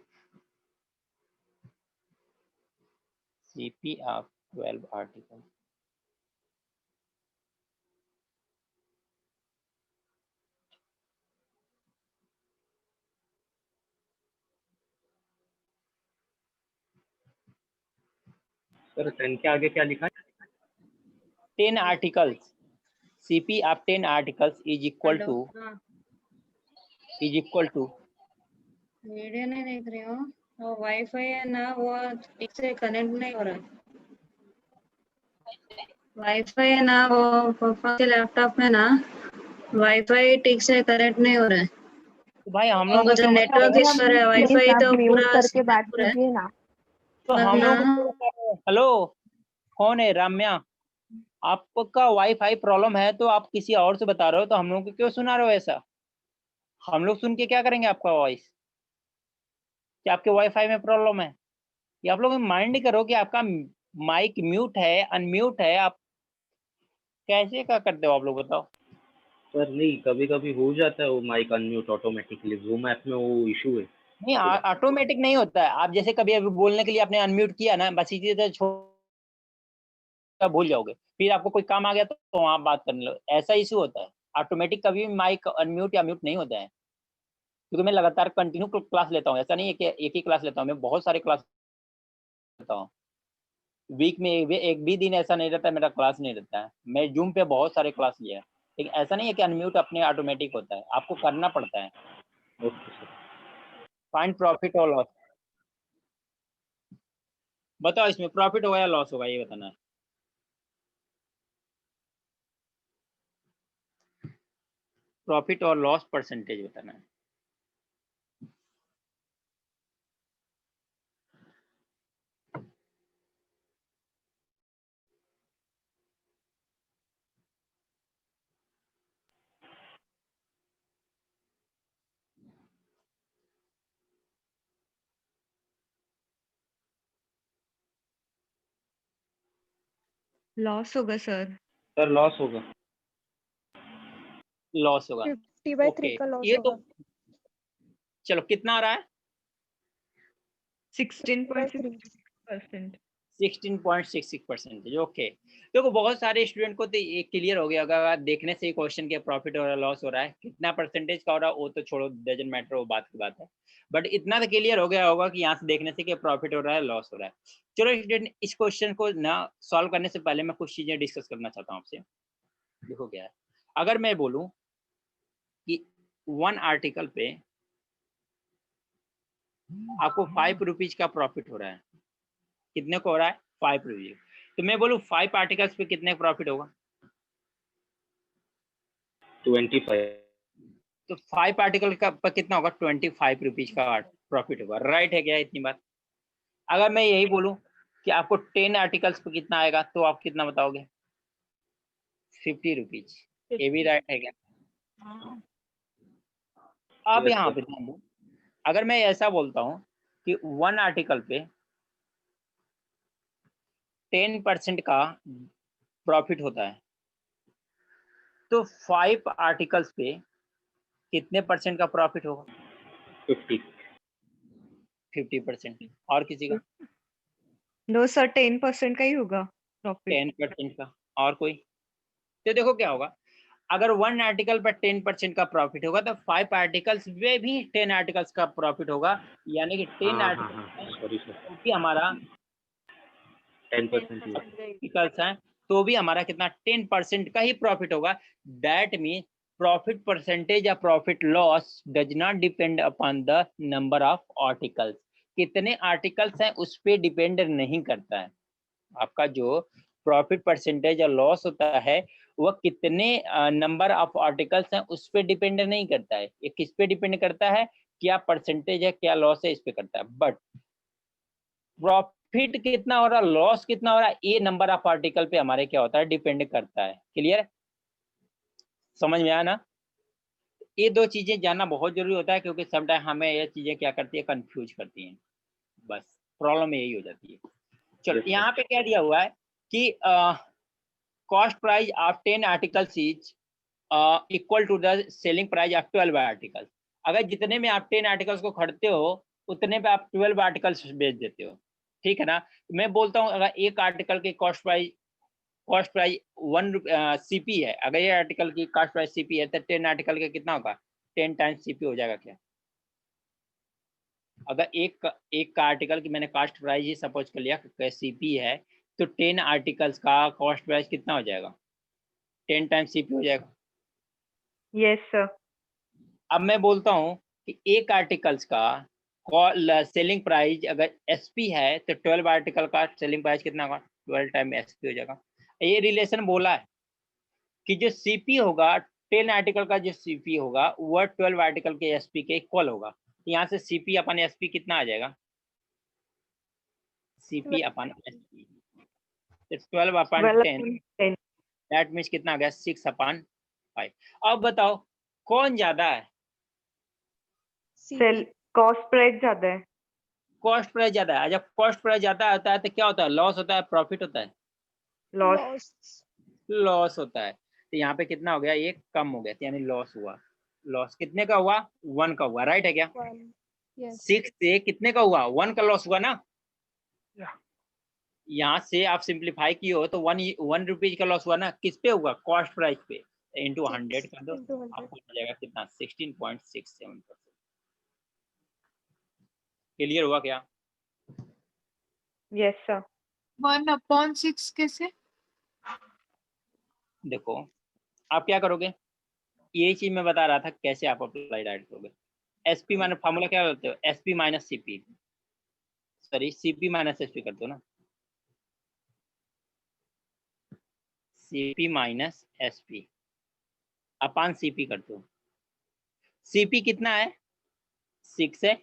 CP of 12 articles sir 10 के आगे क्या लिखा है? 10 articles, CP of 10 articles is equal to video नहीं देख रही हूँ, वो वाईफाई है ना, वो ठीक से कनेक्ट नहीं हो रहा है। वाईफाई है ना, वो पापा के लैपटॉप में ना वाईफाई ठीक से कनेक्ट नहीं हो रहा है। तो भाई हम वो लोग का जो क्या नेटवर्क मतलब है? इश्यू है, प्लीज वाईफाई आप तो म्यूट पूरा करके बात सिंगापुर है। कीजिए ना। तो हम लोग हेलो, कौन है? राम्या, आपका वाईफाई प्रॉब्लम है तो आप किसी और से बता रहे हो, तो हम लोग को क्यों सुना रहे हो ऐसा? हम लोग सुन के क्या करेंगे आपका वॉइस? क्या आपके वाईफाई में प्रॉब्लम है? ये आप लोग माइंड करो कि आपका माइक म्यूट है, अनम्यूट है, आप कैसे क्या करते हो आप लोग बताओ? सर नहीं, कभी कभी हो जाता है वो mic unmute automatically, Zoom app में वो इशू है। नहीं, ऑटोमेटिक नहीं होता है। आप जैसे कभी अभी बोलने के लिए आपने अनम्यूट किया ना, बस इसी तरह छोड़ भूल जाओगे, फिर आपको कोई काम आ गया तो आप बात करने लो, ऐसा इशू होता है। ऑटोमेटिक कभी भी माइक अनम्यूट या म्यूट नहीं होता है, क्योंकि मैं लगातार कंटिन्यू क्लास लेता हूँ। ऐसा नहीं है कि एक ही क्लास लेता हूँ, मैं बहुत सारे क्लास लेता हूँ। वीक में एक भी दिन ऐसा नहीं रहता है मेरा क्लास नहीं रहता है। मैं जूम पे बहुत सारे क्लास लिया है, लेकिन ऐसा नहीं है कि अनम्यूट अपने ऑटोमेटिक होता है, आपको करना पड़ता है। Okay sir. फाइंड प्रॉफिट और लॉस। बताओ इसमें प्रॉफिट होगा या लॉस होगा, ये बताना है। प्रॉफिट और लॉस परसेंटेज बताना है। लॉस होगा सर। सर लॉस होगा। लॉस होगा, 50/3 का लॉस ये तो होगा। चलो कितना आ रहा है? 16.66%। 16.66%। ओके, देखो बहुत सारे स्टूडेंट को तो ये क्लियर हो गया होगा देखने से ही क्वेश्चन के प्रॉफिट और लॉस हो रहा है। कितना परसेंटेज का हो रहा है वो तो छोड़ो, डजंट मैटर, वो बात की बात है। बट इतना तो क्लियर हो गया होगा कि यहाँ से देखने से कि प्रॉफिट हो रहा है लॉस हो रहा है। चलो स्टूडेंट, इस क्वेश्चन को ना सॉल्व करने से पहले मैं कुछ चीजें डिस्कस करना चाहता हूँ आपसे। देखो क्या है, अगर मैं बोलूँ कि 1 आर्टिकल पे आपको 5 रुपीज का प्रॉफिट हो रहा है, कितने को हो रहा है? 5 रुपीज। तो मैं बोलूँ 5 आर्टिकल्स पे कितने प्रॉफिट होगा? 25। तो 5 आर्टिकल का पर कितना होगा? 25 रुपीज का प्रॉफिट होगा। राइट है क्या इतनी बात? अगर मैं यही बोलूं कि आपको 10 आर्टिकल्स पे कितना आएगा, तो आप कितना बताओगे? 50 रुपीज। ये भी राइट है क्या? अब यहाँ पे ध्यान दो, अगर मैं ऐसा बोलता हूँ कि 1 आर्टिकल पे 10% का प्रॉफिट होता है, तो 5 आर्टिकल्स पे कितने परसेंट का प्रॉफिट होगा? 50। 50%। और किसी का? नो सर 10% का ही होगा प्रॉफिट। 10% का। और कोई? तो देखो क्या होगा, अगर 1 आर्टिकल पर 10% का प्रॉफिट होगा तो 5 आर्टिकल्स में भी 10 आर्टिकल्स का प्रॉफिट होगा, यानी कि 10 हाँ, आर्टिकल्स सॉरी सर, तो भी हमारा 10% ही है। आर्टिकल्स हैं तो भी हमारा कितना 10% का ही प्रॉफिट होगा। दैट मीन प्रॉफिट परसेंटेज या profit loss does not depend upon the number of articles. कितने आर्टिकल्स हैं उस पर डिपेंड नहीं करता है। आपका जो प्रॉफिट परसेंटेज या लॉस होता है वह कितने नंबर ऑफ आर्टिकल्स हैं उस पर डिपेंड नहीं करता है। ये किस पे डिपेंड करता है, क्या परसेंटेज है क्या लॉस है, इस पे करता है। बट प्रॉफिट कितना हो रहा, लॉस कितना हो रहा, ये नंबर ऑफ आर्टिकल पे हमारे क्या होता है, डिपेंड करता है। क्लियर? समझ में आया ना? ये दो चीजें जानना बहुत जरूरी होता है, क्योंकि समटाइम हमें ये चीजें क्या करती है, कंफ्यूज करती हैं। बस प्रॉब्लम यही हो जाती है। चलो Yes, sir. यहाँ पे क्या दिया हुआ है कि cost price of 10 articles is equal to the selling price of 12 articles. अगर जितने में आप 10 आर्टिकल्स को खरीदते हो उतने पे आप 12 आर्टिकल्स बेच देते हो, ठीक है ना? मैं बोलता हूँ अगर एक आर्टिकल की कॉस्ट प्राइस 1 सीपी है, अगर ये आर्टिकल की कॉस्ट प्राइस सीपी है तो 10 आर्टिकल का कितना होगा, 10 टाइम्स सीपी हो जाएगा क्या? अगर एक का आर्टिकल की मैंने कॉस्ट प्राइस ही सपोज कर लिया सीपी है, तो 10 आर्टिकल्स का कॉस्ट प्राइस कितना हो जाएगा, 10 टाइम्स सीपी हो जाएगा। Yes sir. अब मैं बोलता हूँ कि एक आर्टिकल्स का सेलिंग प्राइस अगर एसपी है तो 12 आर्टिकल का सेलिंग प्राइस कितना होगा, 12 टाइम एसपी हो जाएगा। ये रिलेशन बोला है कि जो सीपी होगा 10 आर्टिकल का जो सीपी होगा वह 12 आर्टिकल के एसपी के इक्वल होगा। यहाँ से सीपी अपन एसपी कितना आ जाएगा, सीपी अपन एसपी, तो 12 अपन 10 दैट मीन्स कितना आ गया, 6 अपन 5। अब बताओ कौन ज्यादा है, सेल कॉस्ट प्राइस ज्यादा है। कॉस्ट प्राइस ज्यादा है। जब कॉस्ट प्राइस ज्यादा होता है तो क्या होता है, लॉस होता है प्रॉफिट होता है, लॉस। लॉस होता है। तो यहाँ पे कितना हो गया, ये कम हो गया, यानी लॉस हुआ। लॉस कितने का हुआ, 1 का हुआ, राइट है क्या? 6 से कितने का हुआ, 1 का लॉस हुआ ना। यहाँ से आप सिंप्लीफाई किए हो तो 1 रुपीज का लॉस हुआ ना, किस पे हुआ, कॉस्ट प्राइस पे, इंटू 100 कर दो, आपको मिल जाएगा कितना, 16.67%। क्लियर हुआ क्या? Yes sir. 1/6 कैसे? देखो आप क्या करोगे, यही चीज मैं बता रहा था कैसे आप अप्लाई डायरेक्ट करोगे। एसपी माइनस फार्मूला क्या करते हो, SP minus CP, sorry CP minus SP करते हो ना, सीपी माइनस एसपी अपान सीपी करते हो। सीपी कितना है, 6 है,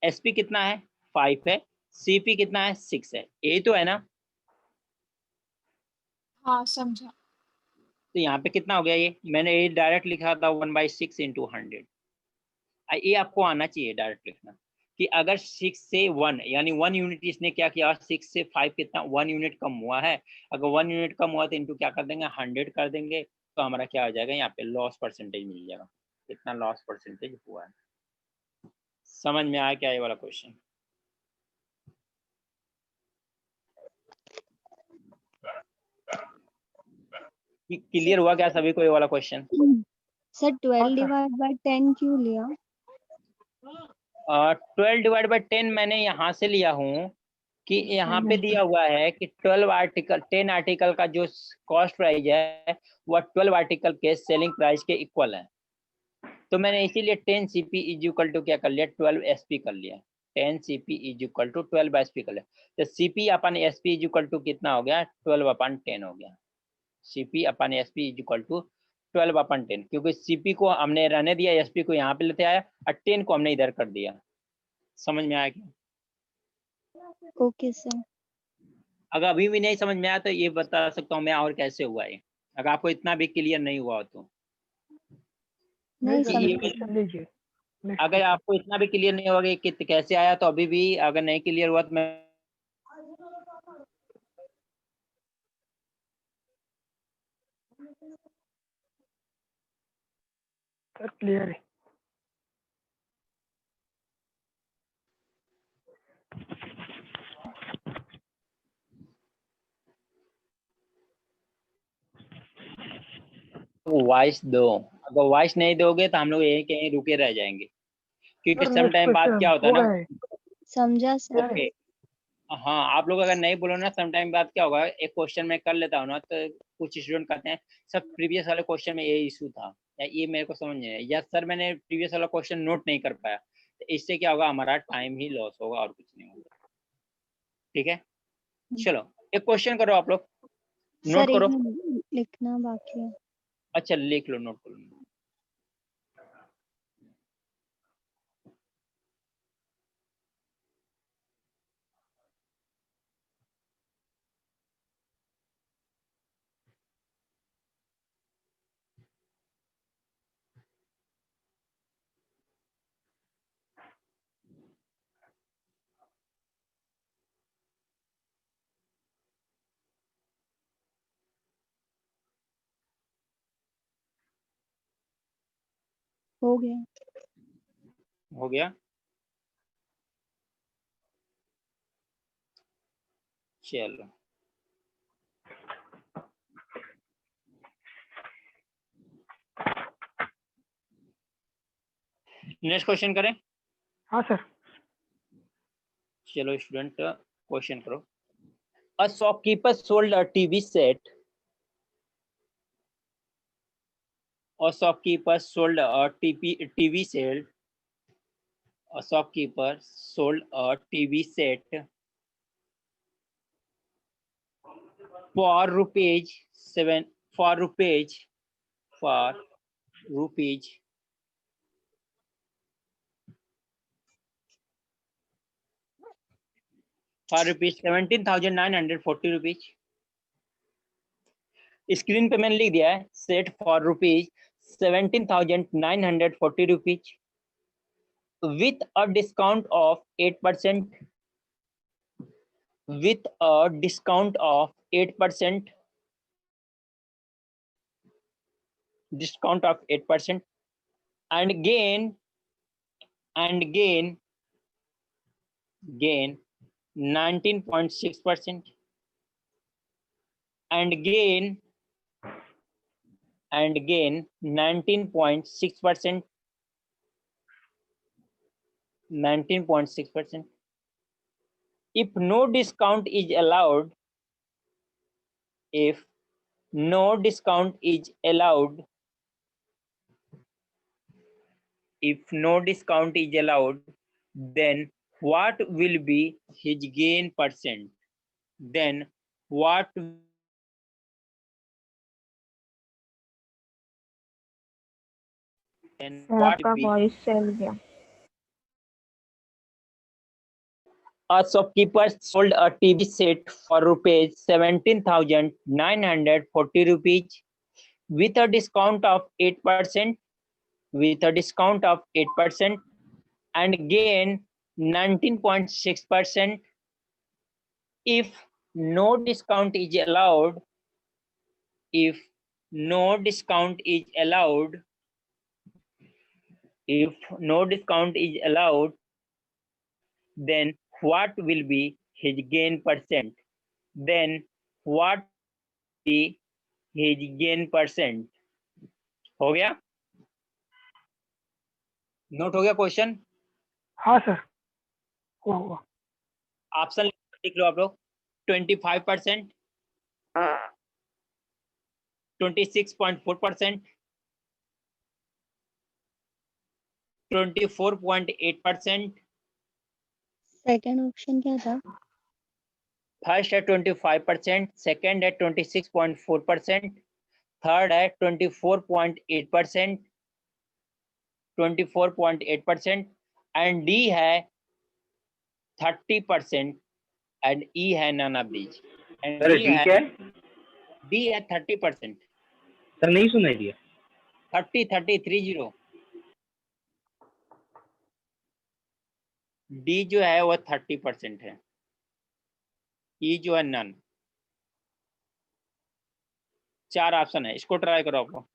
एसपी कितना है, 5 है, सीपी कितना है, 6 है, यही तो है ना। हाँ समझा। तो यहाँ पे कितना हो गया, ये मैंने ये डायरेक्ट लिखा था 1/6 इंटू 100। ये आपको आना चाहिए डायरेक्ट लिखना कि अगर 6 से 1 यानी 1 यूनिट इसने क्या किया, 6 से 5 कितना 1 यूनिट कम हुआ है। अगर 1 यूनिट कम हुआ तो इंटू क्या कर देंगे, 100 कर देंगे, तो हमारा क्या हो जाएगा, यहाँ पे लॉस परसेंटेज मिल जाएगा, कितना लॉस परसेंटेज हुआ है। समझ में आया क्या ये वाला क्वेश्चन? क्लियर हुआ क्या सभी को ये वाला क्वेश्चन? सर 12 डिवाइड बाय 10 क्यों लिया? 12 डिवाइड बाई 10 मैंने यहाँ से लिया हूँ कि यहाँ पे दिया हुआ है कि 12 आर्टिकल 10 आर्टिकल का जो कॉस्ट प्राइस है वह 12 आर्टिकल के सेलिंग प्राइस के इक्वल है। तो मैंने इसीलिए 10 CP इज इक्वल टू क्या कर लिया, 12 SP कर लिया। 10 CP is equal to 12 SP कर लिया। तो CP upon SP is equal to कितना हो गया, 12 अपन 10 हो गया। CP upon SP is equal to 12 upon 10, क्योंकि CP को हमने रहने दिया, SP को यहाँ पे लेते आया और 10 को हमने इधर कर दिया। समझ में आया क्या? Okay sir. अगर अभी भी नहीं समझ में आया तो ये बता सकता हूँ मैं और कैसे हुआ है, अगर आपको इतना भी क्लियर नहीं हुआ हो तो। नहीं लीजिए। अगर आपको इतना भी क्लियर नहीं होगा कि कैसे आया तो अभी भी अगर नहीं क्लियर हुआ तो मैं क्लियर है। वॉइस दो, अगर वॉइस नहीं दोगे तो हम लोग यहीं कहीं रुके रह जाएंगे, क्योंकि सर सम नेक्स्ट टाइम बाद क्वेश्चन क्या होता हो है ना। गए? समझा सर? ओके, हाँ आप लोग अगर नहीं बोलो ना, सम टाइम बाद क्या होगा, एक क्वेश्चन मैं कर लेता हूँ ना, तो कुछ स्टूडेंट कहते हैं सर प्रीवियस वाले क्वेश्चन में ये इशू था, या ये मेरे को समझ नहीं आया, या सर मैंने प्रीवियस वाला क्वेश्चन नोट नहीं कर पाया, तो इससे क्या होगा, हमारा टाइम ही लॉस होगा और कुछ नहीं होगा। ठीक है, चलो एक क्वेश्चन करो आप लोग, नोट सर करो। एक लिखना बाकी है। अच्छा लिख लो, नोट कर लो। हो गया। हो गया, चलो नेक्स्ट क्वेश्चन करें। हाँ सर। चलो स्टूडेंट क्वेश्चन करो। A shopkeeper sold a TV set. A shopkeeper sold a TV set. A shopkeeper sold a TV set for rupees seven for rupees for rupees for rupees 17,940 rupees. Screen पे मैंने लिख दिया है set for rupees 17,940 rupees with a discount of 8%, with a discount of 8%, discount of 8%, and gain 19.6%, and gain 19.6%, 19.6%. If no discount is allowed, if no discount is allowed, if no discount is allowed, then what will be his gain percent? Then what then sir what आपका will be? Voice चल गया। A shopkeeper sold a TV set for rupees 17,940 rupees with a discount of 8%, with a discount of 8%, and gain 19.6%. If no discount is allowed, if no discount is allowed, if no discount is allowed, then what will be his gain percent? Then what will be his gain percent? हो गया, note हो गया question? हाँ sir हुआ। Option लिख लो आप लोग। 25%, 26.4%, 24.8%, second option क्या था? फर्स्ट है 25%, सेकंड है 26.4%, थर्ड है 24.8%, 24.8%, एंड डी है 30%, एंड ई है none of these, and sir D क्या है? डी है 30%। सर नहीं सुनाई दिया। 30 डी जो है वो 30% है, ई जो है नन। 4 ऑप्शन है, इसको ट्राई करो आप लोग।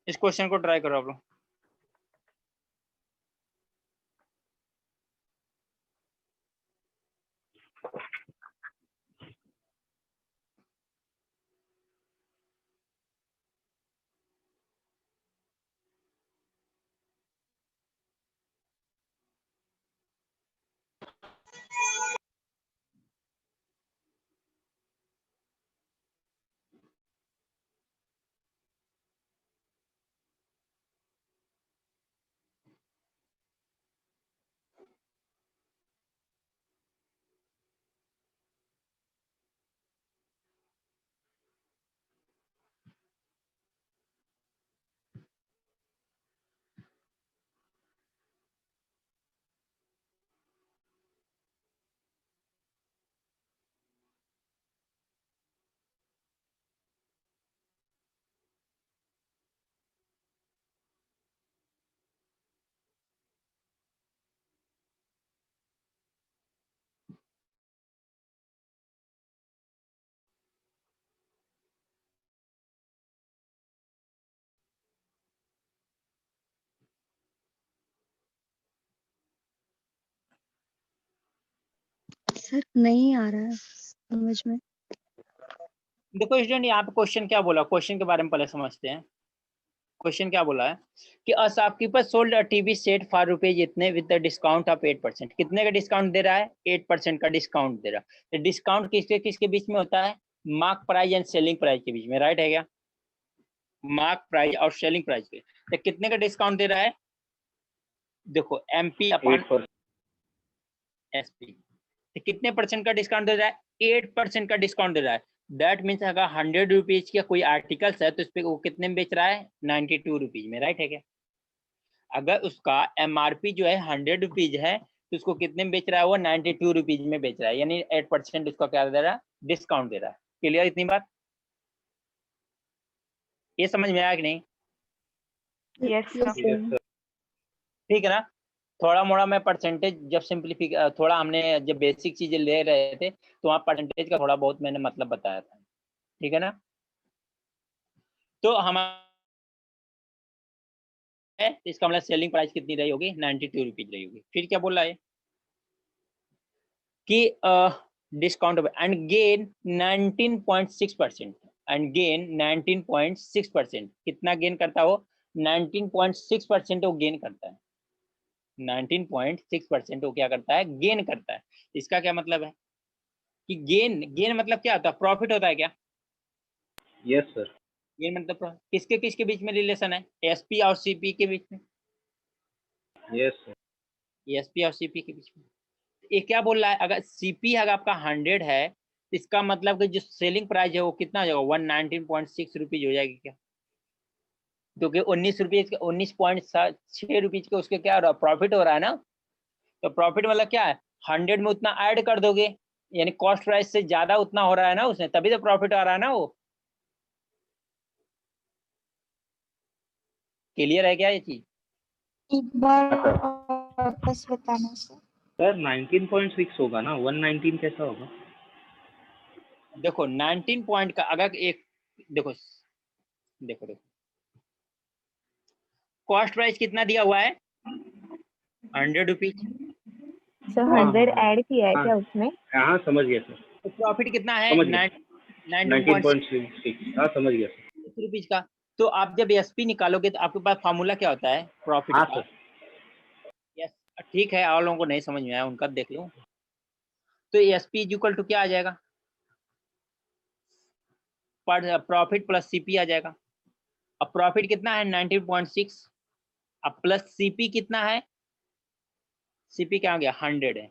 इस क्वेश्चन को ट्राई करो आप लोग। सर नहीं आ रहा है समझ में। देखो स्टूडेंट, यहाँ पे क्वेश्चन क्या बोला, क्वेश्चन के बारे में पहले समझते हैं। क्वेश्चन क्या बोला है कि a shopkeeper sold a TV set for rupees इतने विद द डिस्काउंट ऑफ 8%। कितने का डिस्काउंट दे रहा है? 8% का डिस्काउंट दे रहा है। तो डिस्काउंट किसके किसके बीच में होता है? Mark price and selling price के बीच में, राइट है क्या? मार्क प्राइस और सेलिंग प्राइस के। तो कितने का डिस्काउंट दे रहा है? देखो MP अपॉन 8%। SP। तो कितने परसेंट का डिस्काउंट दे रहा है? 8% का डिस्काउंट दे रहा है। दैट मीन्स अगर 100 रुपीज का कोई आर्टिकल्स है तो उस पर वो कितने में बेच रहा है? 92 रुपीज में, राइट है क्या? अगर उसका MRP जो है 100 रुपीज है तो उसको कितने में बेच रहा है? वो 92 रुपीज में बेच रहा है, यानी 8% उसका क्या दे रहा है? डिस्काउंट दे रहा है। क्लियर इतनी बात? ये समझ में आया कि नहीं? Yes sir. Yes, sir. ठीक है ना? थोड़ा मोड़ा मैं परसेंटेज जब सिंप्लीफिक थोड़ा हमने जब बेसिक चीजें ले रहे थे तो वहाँ परसेंटेज का थोड़ा बहुत मैंने मतलब बताया था, ठीक है ना? तो हमारा इसका मतलब सेलिंग प्राइस कितनी रही होगी? 92 रुपीज रही होगी। फिर क्या बोला है कि discount and gain 19.6%, and gain 19.6%। कितना गेन करता है वो? 19.6% वो गेन करता है। 19.6% वो क्या करता है? गेन करता है। इसका क्या मतलब है कि गेन, गेन मतलब क्या होता है? प्रॉफिट होता है क्या? Yes, sir. गेन मतलब किसके किसके बीच में रिलेशन है? SP और CP के बीच में। Yes, sir. SP और CP के बीच में। ये क्या बोल रहा है? अगर CP अगर आपका 100 है तो इसका मतलब कि जो सेलिंग प्राइस है वो कितना हो जाएगा? 119.6 रुपीज हो जाएगी क्या? क्योंकि 19 रुपीज के 19.6 रुपीज के उसके क्या हो रहा है? प्रॉफिट हो रहा है ना। तो प्रॉफिट मतलब क्या है? 100 में उतना ऐड कर दोगे, यानी कॉस्ट प्राइस से ज्यादा उतना हो रहा है ना उसमें, तभी तो प्रॉफिट आ रहा है ना। वो क्लियर है क्या ये चीज? एक बार वापस बताना सर। सर 19.6 होगा ना, 119 कैसा होगा? देखो 19 पॉइंट का अगर एक देखो देखो देखो कॉस्ट प्राइस कितना दिया हुआ है? 100 रुपीज। सर हाँ, 100 हाँ, ऐड किया है हाँ। क्या उसमें? हाँ, समझ गया सर। तो प्रॉफिट कितना है? समझ गया। 19.6 19.6। हाँ, समझ गया सर। रुपीज का। तो आप जब SP निकालोगे तो आपके पास फार्मूला क्या होता है प्रॉफिट हाँ का? सर। यस, ठीक है। और लोगों को नहीं समझ में आया उनका देख लो। तो SP इक्वल टू क्या आ जाएगा? पर प्रॉफिट प्लस CP आ जाएगा। अब प्रॉफिट कितना है? 19.6। अब प्लस CP कितना है? CP क्या हो गया? 100 है।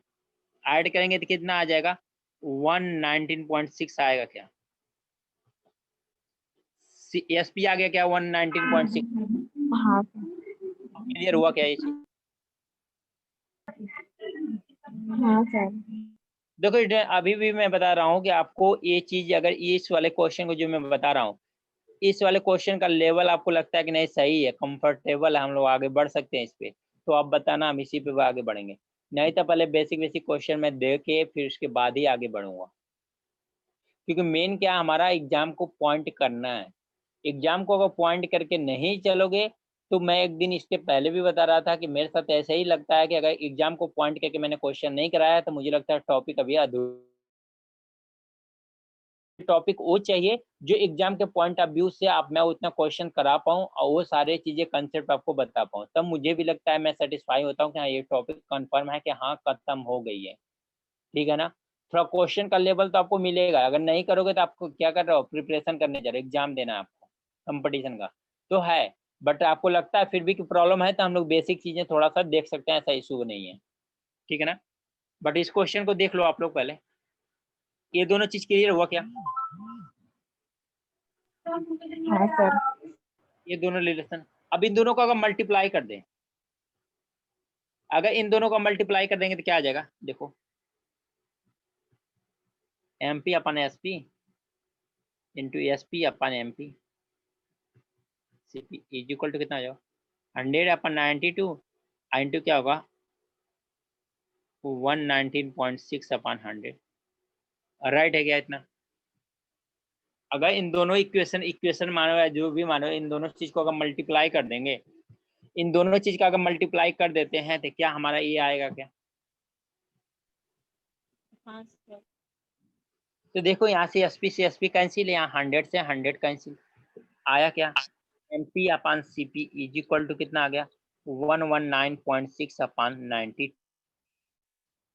ऐड करेंगे तो कितना आ जाएगा? 119.6 आएगा क्या? SP आ गया क्या? 119.6। हाँ क्लियर हुआ क्या ये चीज? हाँ सर। देखो अभी भी मैं बता रहा हूँ कि आपको ये चीज, अगर इस वाले क्वेश्चन को जो मैं बता रहा हूँ, इस वाले क्वेश्चन का लेवल आपको लगता है कि नहीं सही है, कंफर्टेबल है, हम लोग आगे बढ़ सकते हैं इस पे, तो आप बताना, हम इसी पे आगे बढ़ेंगे। नहीं तो पहले बेसिक बेसिक क्वेश्चन में दे के फिर उसके बाद ही आगे बढ़ूंगा, क्योंकि मेन क्या हमारा एग्जाम को पॉइंट करना है। एग्जाम को अगर पॉइंट करके नहीं चलोगे तो मैं एक दिन इसके पहले भी बता रहा था कि मेरे साथ ऐसा ही लगता है कि अगर एग्जाम को पॉइंट करके मैंने क्वेश्चन नहीं कराया तो मुझे लगता है टॉपिक अभी अधूरा। टॉपिक वो चाहिए जो एग्जाम के पॉइंट ऑफ व्यू से आप मैं उतना क्वेश्चन करा पाऊँ और वो सारे चीजें कंसेप्ट आपको बता पाऊँ, तब मुझे भी लगता है मैं सेटिस्फाई होता हूँ कि हाँ ये टॉपिक कंफर्म है कि हाँ खत्म हो गई है। ठीक है ना। थोड़ा क्वेश्चन का लेवल तो आपको मिलेगा, अगर नहीं करोगे तो आपको क्या कर रहे हो, प्रिपरेशन करने जा रहे हो, एग्जाम देना है आपको, कंपटीशन का तो है, बट आपको लगता है फिर भी कि प्रॉब्लम है तो हम लोग बेसिक चीजें थोड़ा सा देख सकते हैं, ऐसा इशू नहीं है। ठीक है ना। बट इस क्वेश्चन को देख लो आप लोग पहले, ये दोनों चीज क्लियर हुआ क्या? हाँ सर। ये दोनों रिलेशन, अब इन दोनों को अगर मल्टीप्लाई कर दें, अगर इन दोनों को मल्टीप्लाई कर देंगे तो क्या आ जाएगा, देखो MP upon SP into SP upon MP CP is equal to कितना आ जाएगा 100 अपन 92 इंटू क्या होगा 119.6 अपन 100। राइट है क्या इतना? अगर इन दोनों इक्वेशन मानो या जो भी मानो, इन दोनों चीज को अगर मल्टीप्लाई कर देंगे, इन दोनों चीज का अगर मल्टीप्लाई कर देते हैं तो क्या हमारा ये आएगा क्या? हाँ सर। तो देखो यहाँ से SP कैंसिल, यहाँ 100 से 100 कैंसिल, आया क्या MP upon CP is equal to कितना आ गया 119.6 अपन 90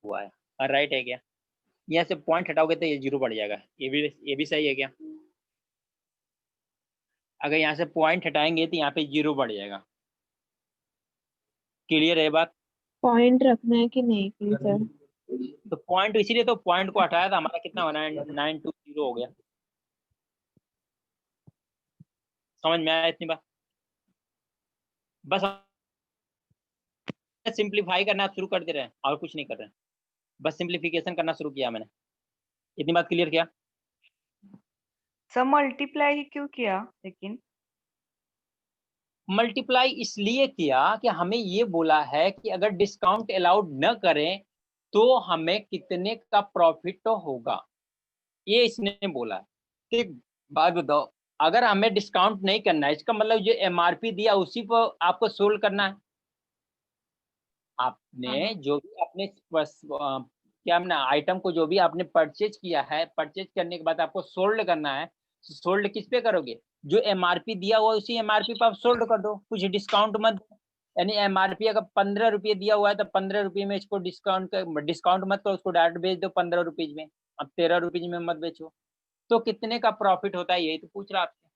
हुआ है। राइट है क्या? यहाँ से पॉइंट हटाओगे तो ये 0 बढ़ जाएगा, ये भी सही है क्या? अगर यहाँ से पॉइंट हटाएंगे तो यहाँ पे 0 बढ़ जाएगा। क्लियर है बात? पॉइंट रखना है कि नहीं प्लीज सर? तो पॉइंट इसीलिए तो पॉइंट को हटाया था, हमारा कितना हो 920 हो गया। समझ में आया इतनी बात? बस सिंप्लीफाई करना शुरू कर दे रहे हैं और कुछ नहीं कर रहे हैं, बस सिंप्लीफिकेशन करना शुरू किया मैंने। इतनी बात क्लियर किया? सर मल्टीप्लाई ही क्यों किया लेकिन? मल्टीप्लाई इसलिए किया कि हमें ये बोला है कि अगर डिस्काउंट अलाउड न करें तो हमें कितने का प्रॉफिट तो होगा, ये इसने बोला है। एक बात बताओ, अगर हमें डिस्काउंट नहीं करना है इसका मतलब जो MRP दिया उसी पर आपको सोल्व करना है। आपने जो भी अपने क्या ना आइटम को जो भी आपने परचेज किया है, परचेज करने के बाद आपको सोल्ड करना है। सोल्ड किस पे करोगे? जो MRP दिया हुआ उसी MRP पर आप सोल्ड कर दो, कुछ डिस्काउंट मत। यानी MRP अगर 15 रुपये दिया हुआ है तो 15 रुपये में इसको डिस्काउंट मत करो, उसको डायरेक्ट बेच दो 15 रुपीज में, अब 13 रुपीज में मत बेचो। तो कितने का प्रॉफिट होता है यही तो पूछ रहा आपसे।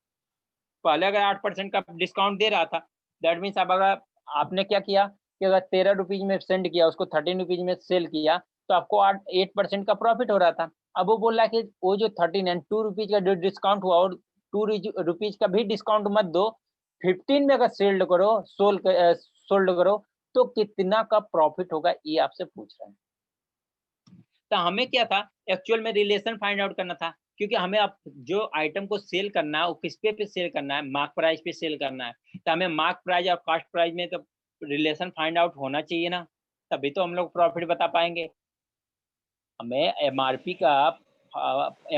पहले अगर 8% का डिस्काउंट दे रहा था, दैट मीन्स अब अगर आपने क्या किया कि अगर 13 रुपीज में सेंड किया, उसको 13 रुपीज में सेल किया तो आपको 8% का प्रॉफिट हो रहा था। अब वो बोल रहा है कि वो जो 13 एंड 2 रुपीज का जो डिस्काउंट हुआ और 2 रुपीज का भी डिस्काउंट मत दो, 15 में अगर सोल्ड करो तो कितना का प्रॉफिट होगा, ये आपसे पूछ रहे हैं। तो हमें क्या था, एक्चुअल में रिलेशन फाइंड आउट करना था, क्योंकि हमें अब जो आइटम को सेल करना है वो किस पे सेल करना है, मार्क प्राइस पे सेल करना है। तो हमें मार्क प्राइस और कॉस्ट प्राइस में तो रिलेशन फाइंड आउट होना चाहिए ना, तभी तो हम लोग प्रॉफिट बता पाएंगे। हमें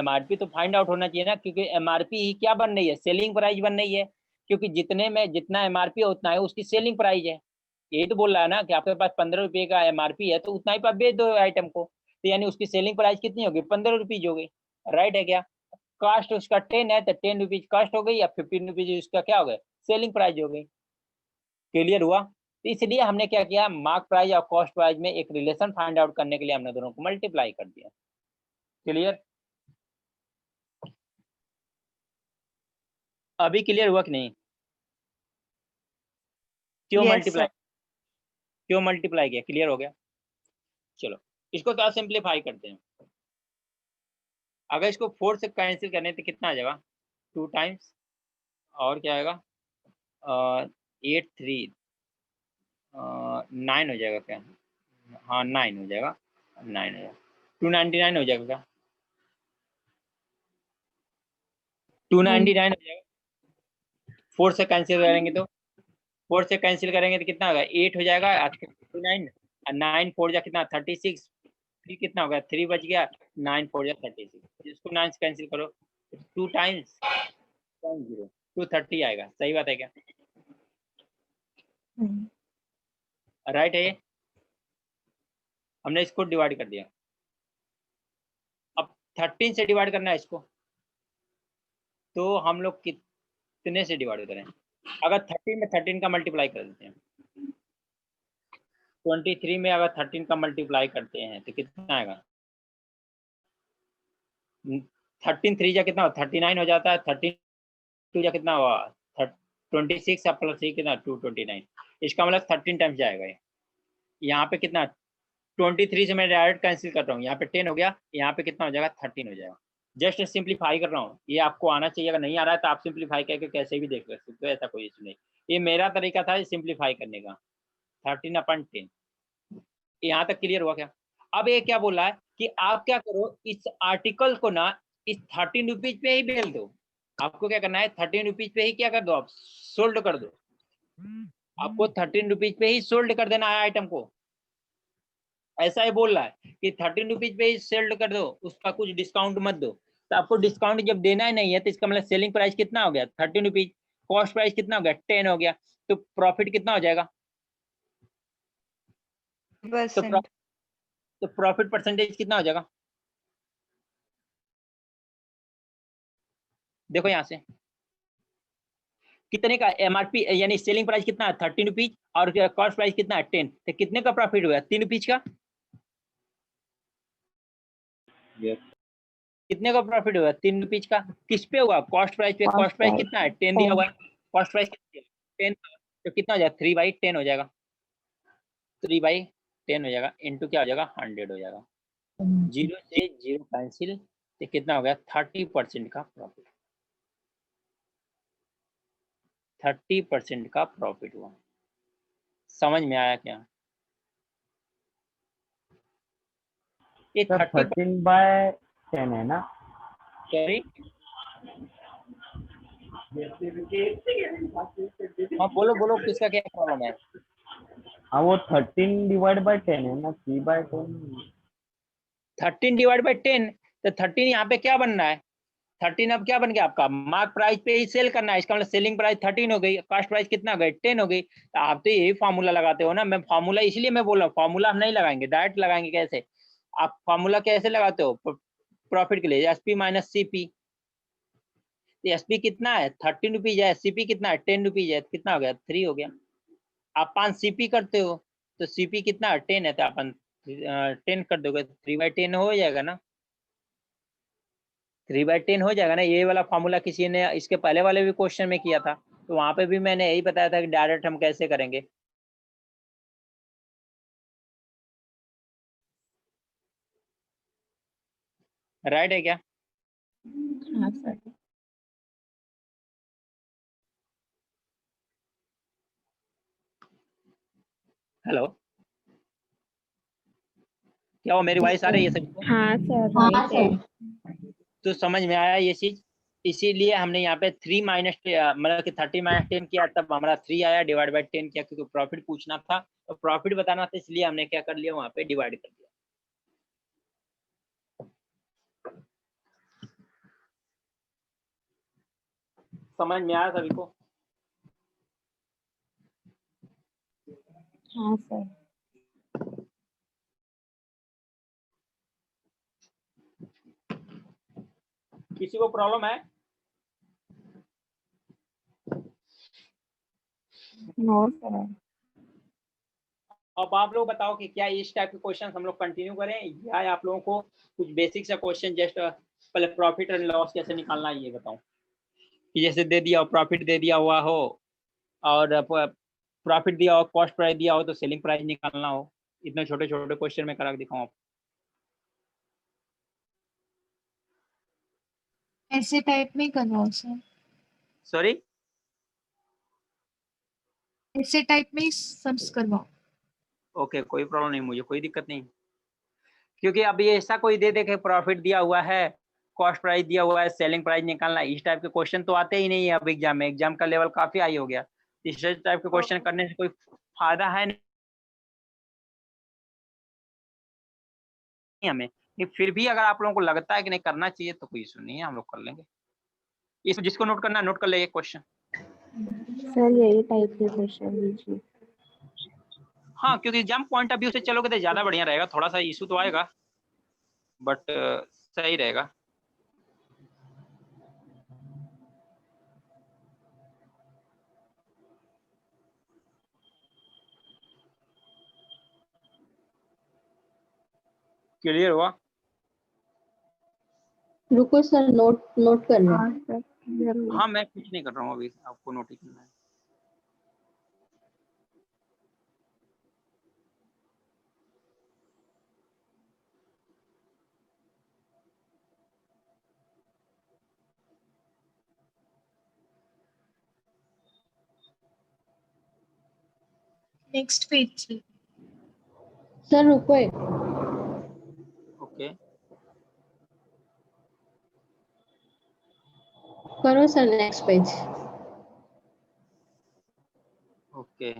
MRP तो फाइंड आउट होना चाहिए ना, क्योंकि MRP ही क्या बन रही है, सेलिंग प्राइस बन रही है, क्योंकि जितना MRP है उतना है उसकी सेलिंग प्राइस है। यही तो बोल रहा है ना कि आपके पास 15 रुपये का MRP है तो उतना ही आप बेच दो आइटम को, तो यानी उसकी सेलिंग प्राइस कितनी होगी, 15 रुपीज हो गई। राइट है क्या? कॉस्ट उसका 10 है तो 10 रुपीज कॉस्ट हो गई, या 15 रुपीज उसका क्या हो गया, सेलिंग प्राइस हो गई। क्लियर हुआ? तो इसलिए हमने क्या किया, मार्क प्राइस और कॉस्ट प्राइस में एक रिलेशन फाइंड आउट करने के लिए हमने दोनों को मल्टीप्लाई कर दिया। क्लियर? अभी क्लियर हुआ कि नहीं? क्यों मल्टीप्लाई किया? क्लियर हो गया? चलो इसको तो सिंप्लीफाई करते हैं। अगर इसको 4 से कैंसिल करने तो कितना आ जाएगा, 2 टाइम्स और क्या आएगा 8 3 9 हो जाएगा क्या? हाँ 9 हो जाएगा, 9 हो जाएगा, 299 हो जाएगा क्या? 299 हो जाएगा। 4 से कैंसिल करेंगे तो 4 से कैंसिल करेंगे तो कितना होगा, 8 हो जाएगा, 9 9 4 जा कितना 36, 3 कितना होगा 3 बच गया, 9 4 जा 36, इसको 9 से कैंसिल करो, 2 टाइम्स 0 230 आएगा। सही बात है क्या? राइट है ये? हमने इसको डिवाइड कर दिया। अब 13 से डिवाइड करना है इसको, तो हम लोग कितने से डिवाइड करें? अगर 13 में 13 का मल्टीप्लाई कर देते हैं, 23 में अगर 13 का मल्टीप्लाई करते हैं तो कितना आएगा? 13 3 जा कितना हो? 39 हो जाता है। 13 2 जा कितना हुआ? 26 प्लस 3 कितना? 229। इसका मतलब 13 टाइम्स जाएगा ये। यहाँ पे कितना? 23 से मैं डायरेक्ट कैंसिल कर रहा हूँ, यहाँ पे 10 हो गया, यहाँ पे कितना हो जाएगा? 13 हो जाएगा। जस्ट सिंप्लीफाई कर रहा हूँ, ये आपको आना चाहिए। अगर नहीं आ रहा है तो आप सिंप्लीफाई करके कैसे भी देख सकते हो, ऐसा कोई इशू नहीं। ये मेरा तरीका था सिंप्लीफाई करने का। 13/10। यहाँ तक क्लियर हुआ क्या? अब ये क्या बोला है कि आप क्या करो, इस आर्टिकल को ना इस 13 रुपीज पे ही बेच दो। आपको क्या करना है? 13 रुपीज पे ही क्या कर दो? आप सोल्ड कर दो। आपको 13 रुपीज पे ही सोल्ड कर देना है आइटम को। ऐसा ही बोल रहा है कि 13 रुपीज पे ही सेल्ड कर दो, उसका कुछ डिस्काउंट मत दो। तो आपको डिस्काउंट जब देना ही नहीं है तो इसका मतलब सेलिंग प्राइस कितना हो गया? 13 रुपीज। कॉस्ट प्राइस कितना हो गया? 10 हो गया। तो प्रॉफिट कितना हो जाएगा? तो प्रॉफिट परसेंटेज कितना हो जाएगा? देखो यहाँ से कितने का एमआरपी यानी सेलिंग प्राइस कितना है? 13 रुपीज और कॉस्ट प्राइस कितना है? 10। तो कितने का प्रॉफिट हुआ? 3 रुपीज का। Yes. कितने का प्रॉफिट हुआ? 3 रुपीज का। किस पे हुआ? कॉस्ट प्राइस पे। कॉस्ट प्राइस कितना है? 10 दिया हुआ है। कॉस्ट प्राइस कितना है? 10। तो कितना हो जाएगा? 3/10 हो जाएगा। 3/10 हो जाएगा इंटू क्या हो जाएगा? 100 हो जाएगा। 0 से 0 कैंसिल, तो कितना हो गया? 30% का प्रॉफिट। 30% का प्रॉफिट हुआ। समझ में आया क्या? ये 13/10 है ना? सॉरी, हाँ बोलो बोलो, किसका क्या प्रॉब्लम है? हाँ वो 13/10 है ना, 3/10। 13/10। तो 13 यहाँ पे क्या बनना है? 13 अब क्या बन गया आपका? मार्क प्राइस पे ही सेल करना है। इसका मतलब सेलिंग प्राइस 13 हो गई, कॉस्ट प्राइस कितना हो गई? 10 हो गई। तो आप तो यही फार्मूला लगाते हो ना। मैं फार्मूला इसलिए मैं बोल रहा हूँ, फार्मूला हम नहीं लगाएंगे, डायरेक्ट लगाएंगे। कैसे आप फार्मूला कैसे लगाते हो प्रॉफिट के लिए? SP minus CP. एसपी कितना है? 13 रुपीज है। सीपी कितना है? 10 रुपीज है। कितना हो गया? 3 हो गया। आप 5 सीपी करते हो तो सीपी कितना है? 10 है, तो अपन 10 कर दोगे, 3/10 हो जाएगा ना। 3/10 हो जाएगा ना। ये वाला फॉर्मूला किसी ने इसके पहले वाले भी क्वेश्चन में किया था, तो वहां पे भी मैंने यही बताया था कि डायरेक्ट हम कैसे करेंगे। राइट है क्या? हाँ सर। हेलो, क्या वो मेरी वॉइस आ रही है सबको? हाँ सर, हाँ राइट है। सर। तो समझ में आया ये चीज? इसीलिए हमने यहाँ पे 3 माइनस मतलब कि 30/10 किया, तब हमारा 3 आया, डिवाइड बाई 10 किया, क्योंकि प्रॉफिट पूछना था तो प्रॉफिट बताना था, इसलिए हमने क्या कर लिया, वहां पे डिवाइड कर दिया। समझ में आया सभी को? हाँ सर। किसी को प्रॉब्लम है? No sir. अब आप लोग बताओ कि क्या इस टाइप के क्वेश्चन हम लोग कंटिन्यू करें, या आप लोगों को कुछ बेसिक सा क्वेश्चन जस्ट पहले प्रॉफिट एंड लॉस कैसे निकालना है ये बताओ। कि जैसे दे दिया हो, प्रॉफिट दे दिया हुआ हो, और प्रॉफिट दिया हो, कॉस्ट प्राइस दिया हो, तो सेलिंग प्राइस निकालना हो। इतने छोटे छोटे क्वेश्चन में करा के दिखाऊं आप। ऐसे टाइप में करवाओ सर। सॉरी, ऐसे टाइप में सम्स करवाओ। ओके, कोई प्रॉब्लम नहीं, मुझे कोई दिक्कत नहीं। क्योंकि अब ये ऐसा कोई दे दे के प्रॉफिट दिया हुआ है, कॉस्ट प्राइस दिया हुआ है, सेलिंग प्राइस निकालना, इस टाइप के क्वेश्चन तो आते ही नहीं है अब एग्जाम में। एग्जाम का लेवल काफी हाई हो गया। इस टाइप के क्वेश्चन करने से कोई फायदा है नहीं हमें। फिर भी अगर आप लोगों को लगता है कि नहीं करना चाहिए तो कोई इशू नहीं है, हम लोग कर लेंगे। इस जिसको नोट करना नोट कर ले, एक क्वेश्चन। सर यही टाइप के क्वेश्चन दीजिए। हाँ, क्योंकि एग्जाम पॉइंट ऑफ व्यू से चलोगे तो ज्यादा बढ़िया रहेगा। थोड़ा सा इशू तो आएगा बट सही रहेगा। क्लियर हुआ? रुको सर, नोट कर रहे हाँ हैं। सर जरूर। हाँ, मैं कुछ नहीं कर रहा हूँ अभी, आपको नोटिस करना है। Next page. सर रुको एक, ओके, करो sir next page. Okay.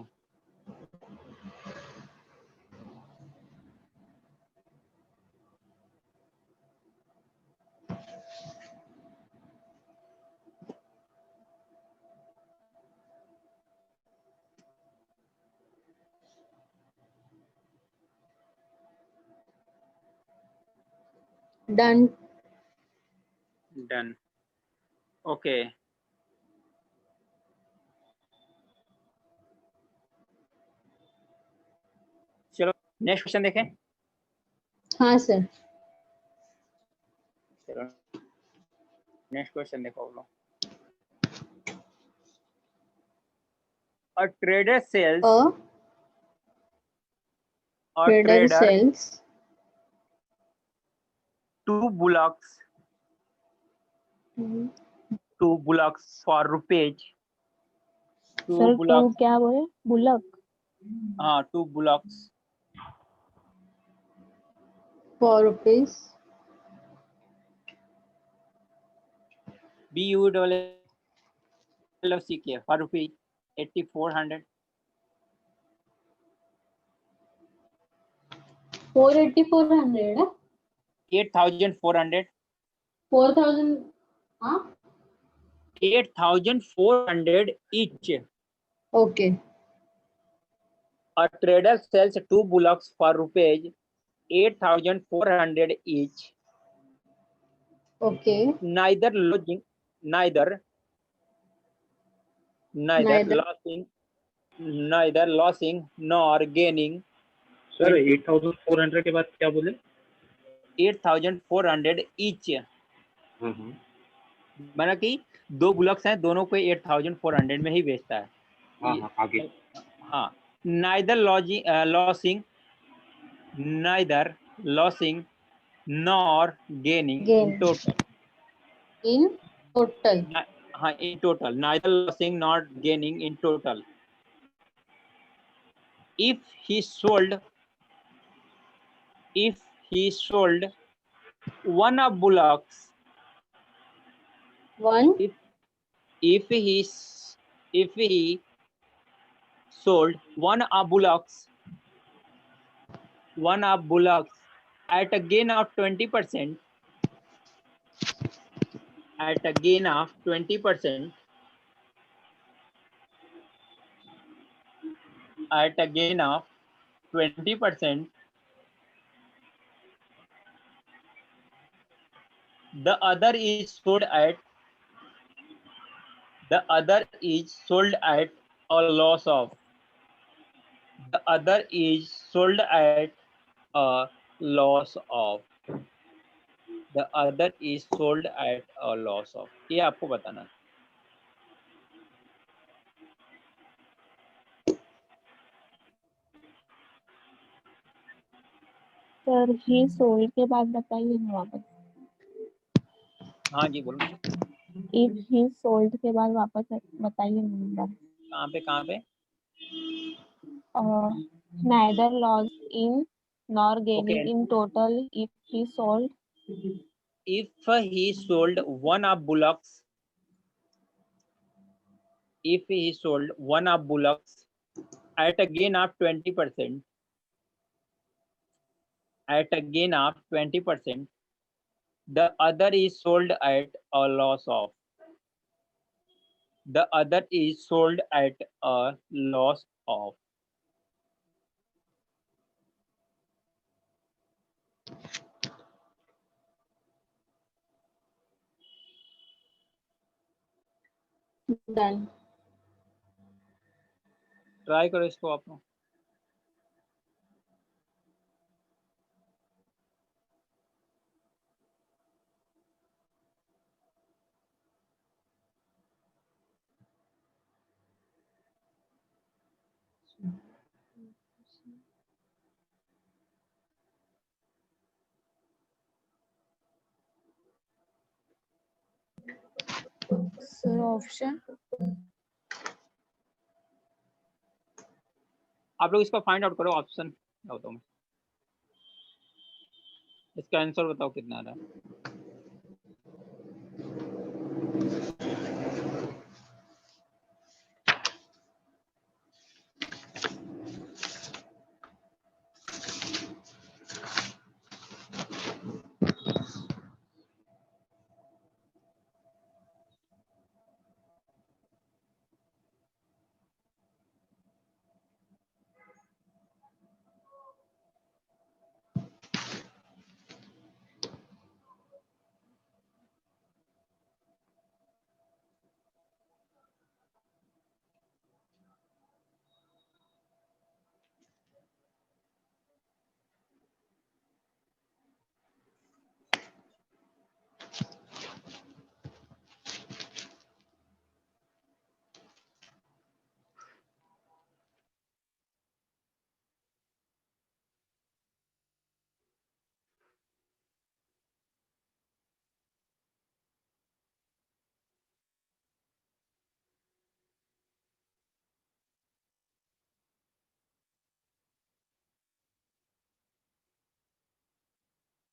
Done. Done. Okay, चलो नेक्स्ट क्वेश्चन देखें। हाँ सर। चलो नेक्स्ट क्वेश्चन देखो आप लोग। A trader sells a trader trader sells 2 bullocks for rupees. Sir two क्या बोले? बुलक। हाँ, 2 bullocks for rupees BULLOCK for rupees 8400. 48400 है 8400. 4000। हाँ 8400 each. Okay A trader sells 2 bullocks for rupees 8400 each. Okay. Neither losing nor gaining. Sir 8400 के बाद क्या बोले? 8400 each. माना कि 2 बुलक्स हैं, दोनों को 8400 में ही बेचता है। हाँ आगे। हाँ, neither losing nor gaining in total. In total हाँ, in total, neither losing nor gaining in total. If he sold one of bullocks, one if he sold one of bullocks at a gain of 20%, the other is sold at a loss of. The other is sold at a loss of. The other is sold at a loss of. ये आपको बताना है। Sir ही sold के बाद बताइए ना वापस। हाँ जी, बोलो। इफ ही सोल्ड के बाद वापस बताइए ना। कहाँ पे? neither loss in nor gaining Okay. in total if he sold. If he sold one of bullocks at a gain of 20%, the other is sold at a loss of. The other is sold at a loss of. Done. Try करो इसको आप लोग। Sir option आप लोग इसका find out करो, option बताओ मैं, इसका आंसर बताओ कितना आ रहा है।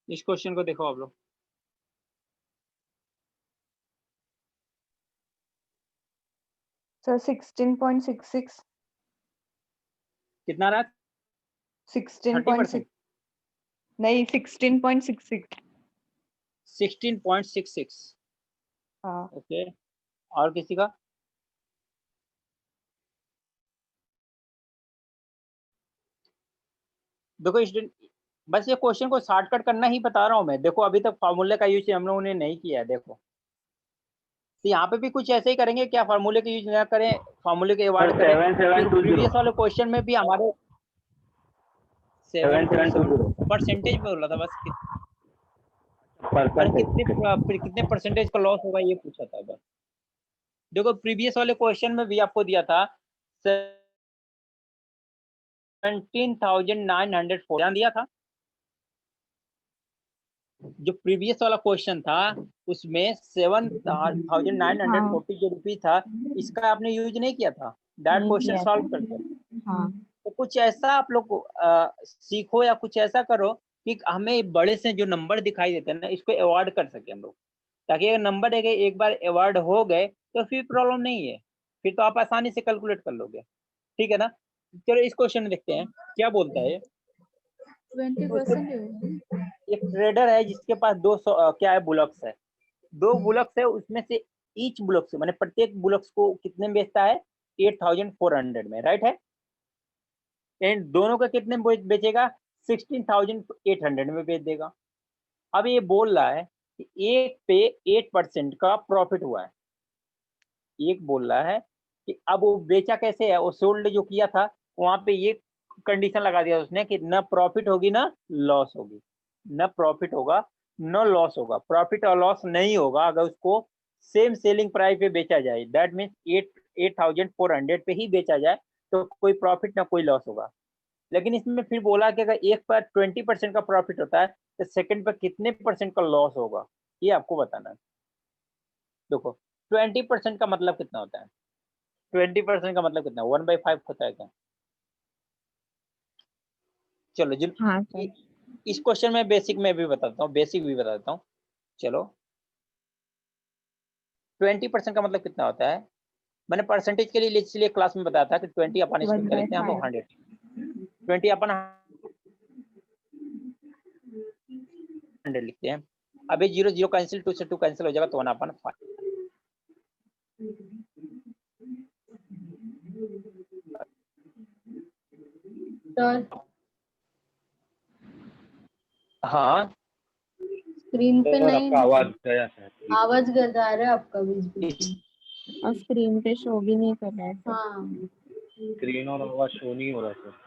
इस क्वेश्चन को देखो आप लोग। सर 16.66 कितना रहा? 16.6 नहीं 16.66 16.66। हाँ ओके, और किसी का? देखो स्टूडेंट, बस ये क्वेश्चन को शॉर्टकट करना ही बता रहा हूँ मैं। देखो अभी तक फार्मूले का यूज हम लोगों ने नहीं किया है। देखो तो यहाँ पे भी कुछ ऐसे ही करेंगे, क्या फार्मूले का यूज ना करें, फार्मूले के अवॉइड करें। 7720 प्रीवियस वाले क्वेश्चन में भी हमारे 7720 परसेंटेज में बोला था बस अरे परसेंटेज। कितने परसेंटेज का लॉस होगा ये पूछा था बस। देखो प्रीवियस वाले क्वेश्चन में भी आपको दिया था 17,904 ध्यान दिया था। जो प्रीवियस वाला क्वेश्चन था उसमें 7,940 जो रुपीज था, इसका आपने यूज नहीं किया था डायरेक्ट क्वेश्चन किया सॉल्व था। करके। हाँ तो कुछ ऐसा आप लोग सीखो या कुछ ऐसा करो कि हमें बड़े से जो नंबर दिखाई देते हैं ना, इसको अवॉइड कर सके हम लोग, ताकि अगर नंबर एक बार अवॉइड हो गए तो फिर प्रॉब्लम नहीं है, फिर तो आप आसानी से कैलकुलेट कर लोगे। ठीक है ना? चलो इस क्वेश्चन में देखते हैं क्या बोलता है। 20% एक ट्रेडर है जिसके पास 200 क्या है बुलक्स है, 2 बुलक्स है, उसमें से ईच बुलक्स माने प्रत्येक बुलक्स को कितने में बेचता है? 8,400 में, राइट है। एंड दोनों का कितने में बेचेगा? 16,800 में बेच देगा। अब ये बोल रहा है कि एक पे 8% का प्रॉफिट हुआ है। एक बोल रहा है कि अब वो बेचा कैसे है, वो सोल्ड जो किया था वहां पे ये कंडीशन लगा दिया उसने कि न प्रॉफिट होगी ना लॉस होगी, न प्रॉफिट होगा न लॉस होगा। प्रॉफिट और लॉस नहीं होगा अगर उसको सेम सेलिंग प्राइस पे बेचा जाए, दैट मीन्स 8,400 पे ही बेचा जाए तो कोई प्रॉफिट ना कोई लॉस होगा। लेकिन इसमें फिर बोला कि अगर एक पर 20% का प्रॉफिट होता है तो सेकंड पर कितने परसेंट का लॉस होगा, ये आपको बताना है। देखो 20% का मतलब कितना होता है? 20% का मतलब कितना? 1/5 होता है क्या? चलो जिन हाँ सर। इस क्वेश्चन में बेसिक में भी बताता हूँ, बेसिक भी बता देता हूँ। चलो 20% का मतलब कितना होता है? मैंने परसेंटेज के लिए इसलिए क्लास में बताया था कि 20 अपन इसको क्या लिखते हैं हम लोग 100, 20 अपन 100 लिखते हैं। अब ये 0 0 कैंसिल, 2 से 2 कैंसिल हो जाएगा तो 1/5। सर हाँ स्क्रीन पे सर नहीं, आपका आवाज गया शायद। आवाज जा रहा है आपका बीच बीच में। और स्क्रीन पे शो भी नहीं कर रहा है सर। हाँ स्क्रीन और आवाज शो नहीं हो रहा सर।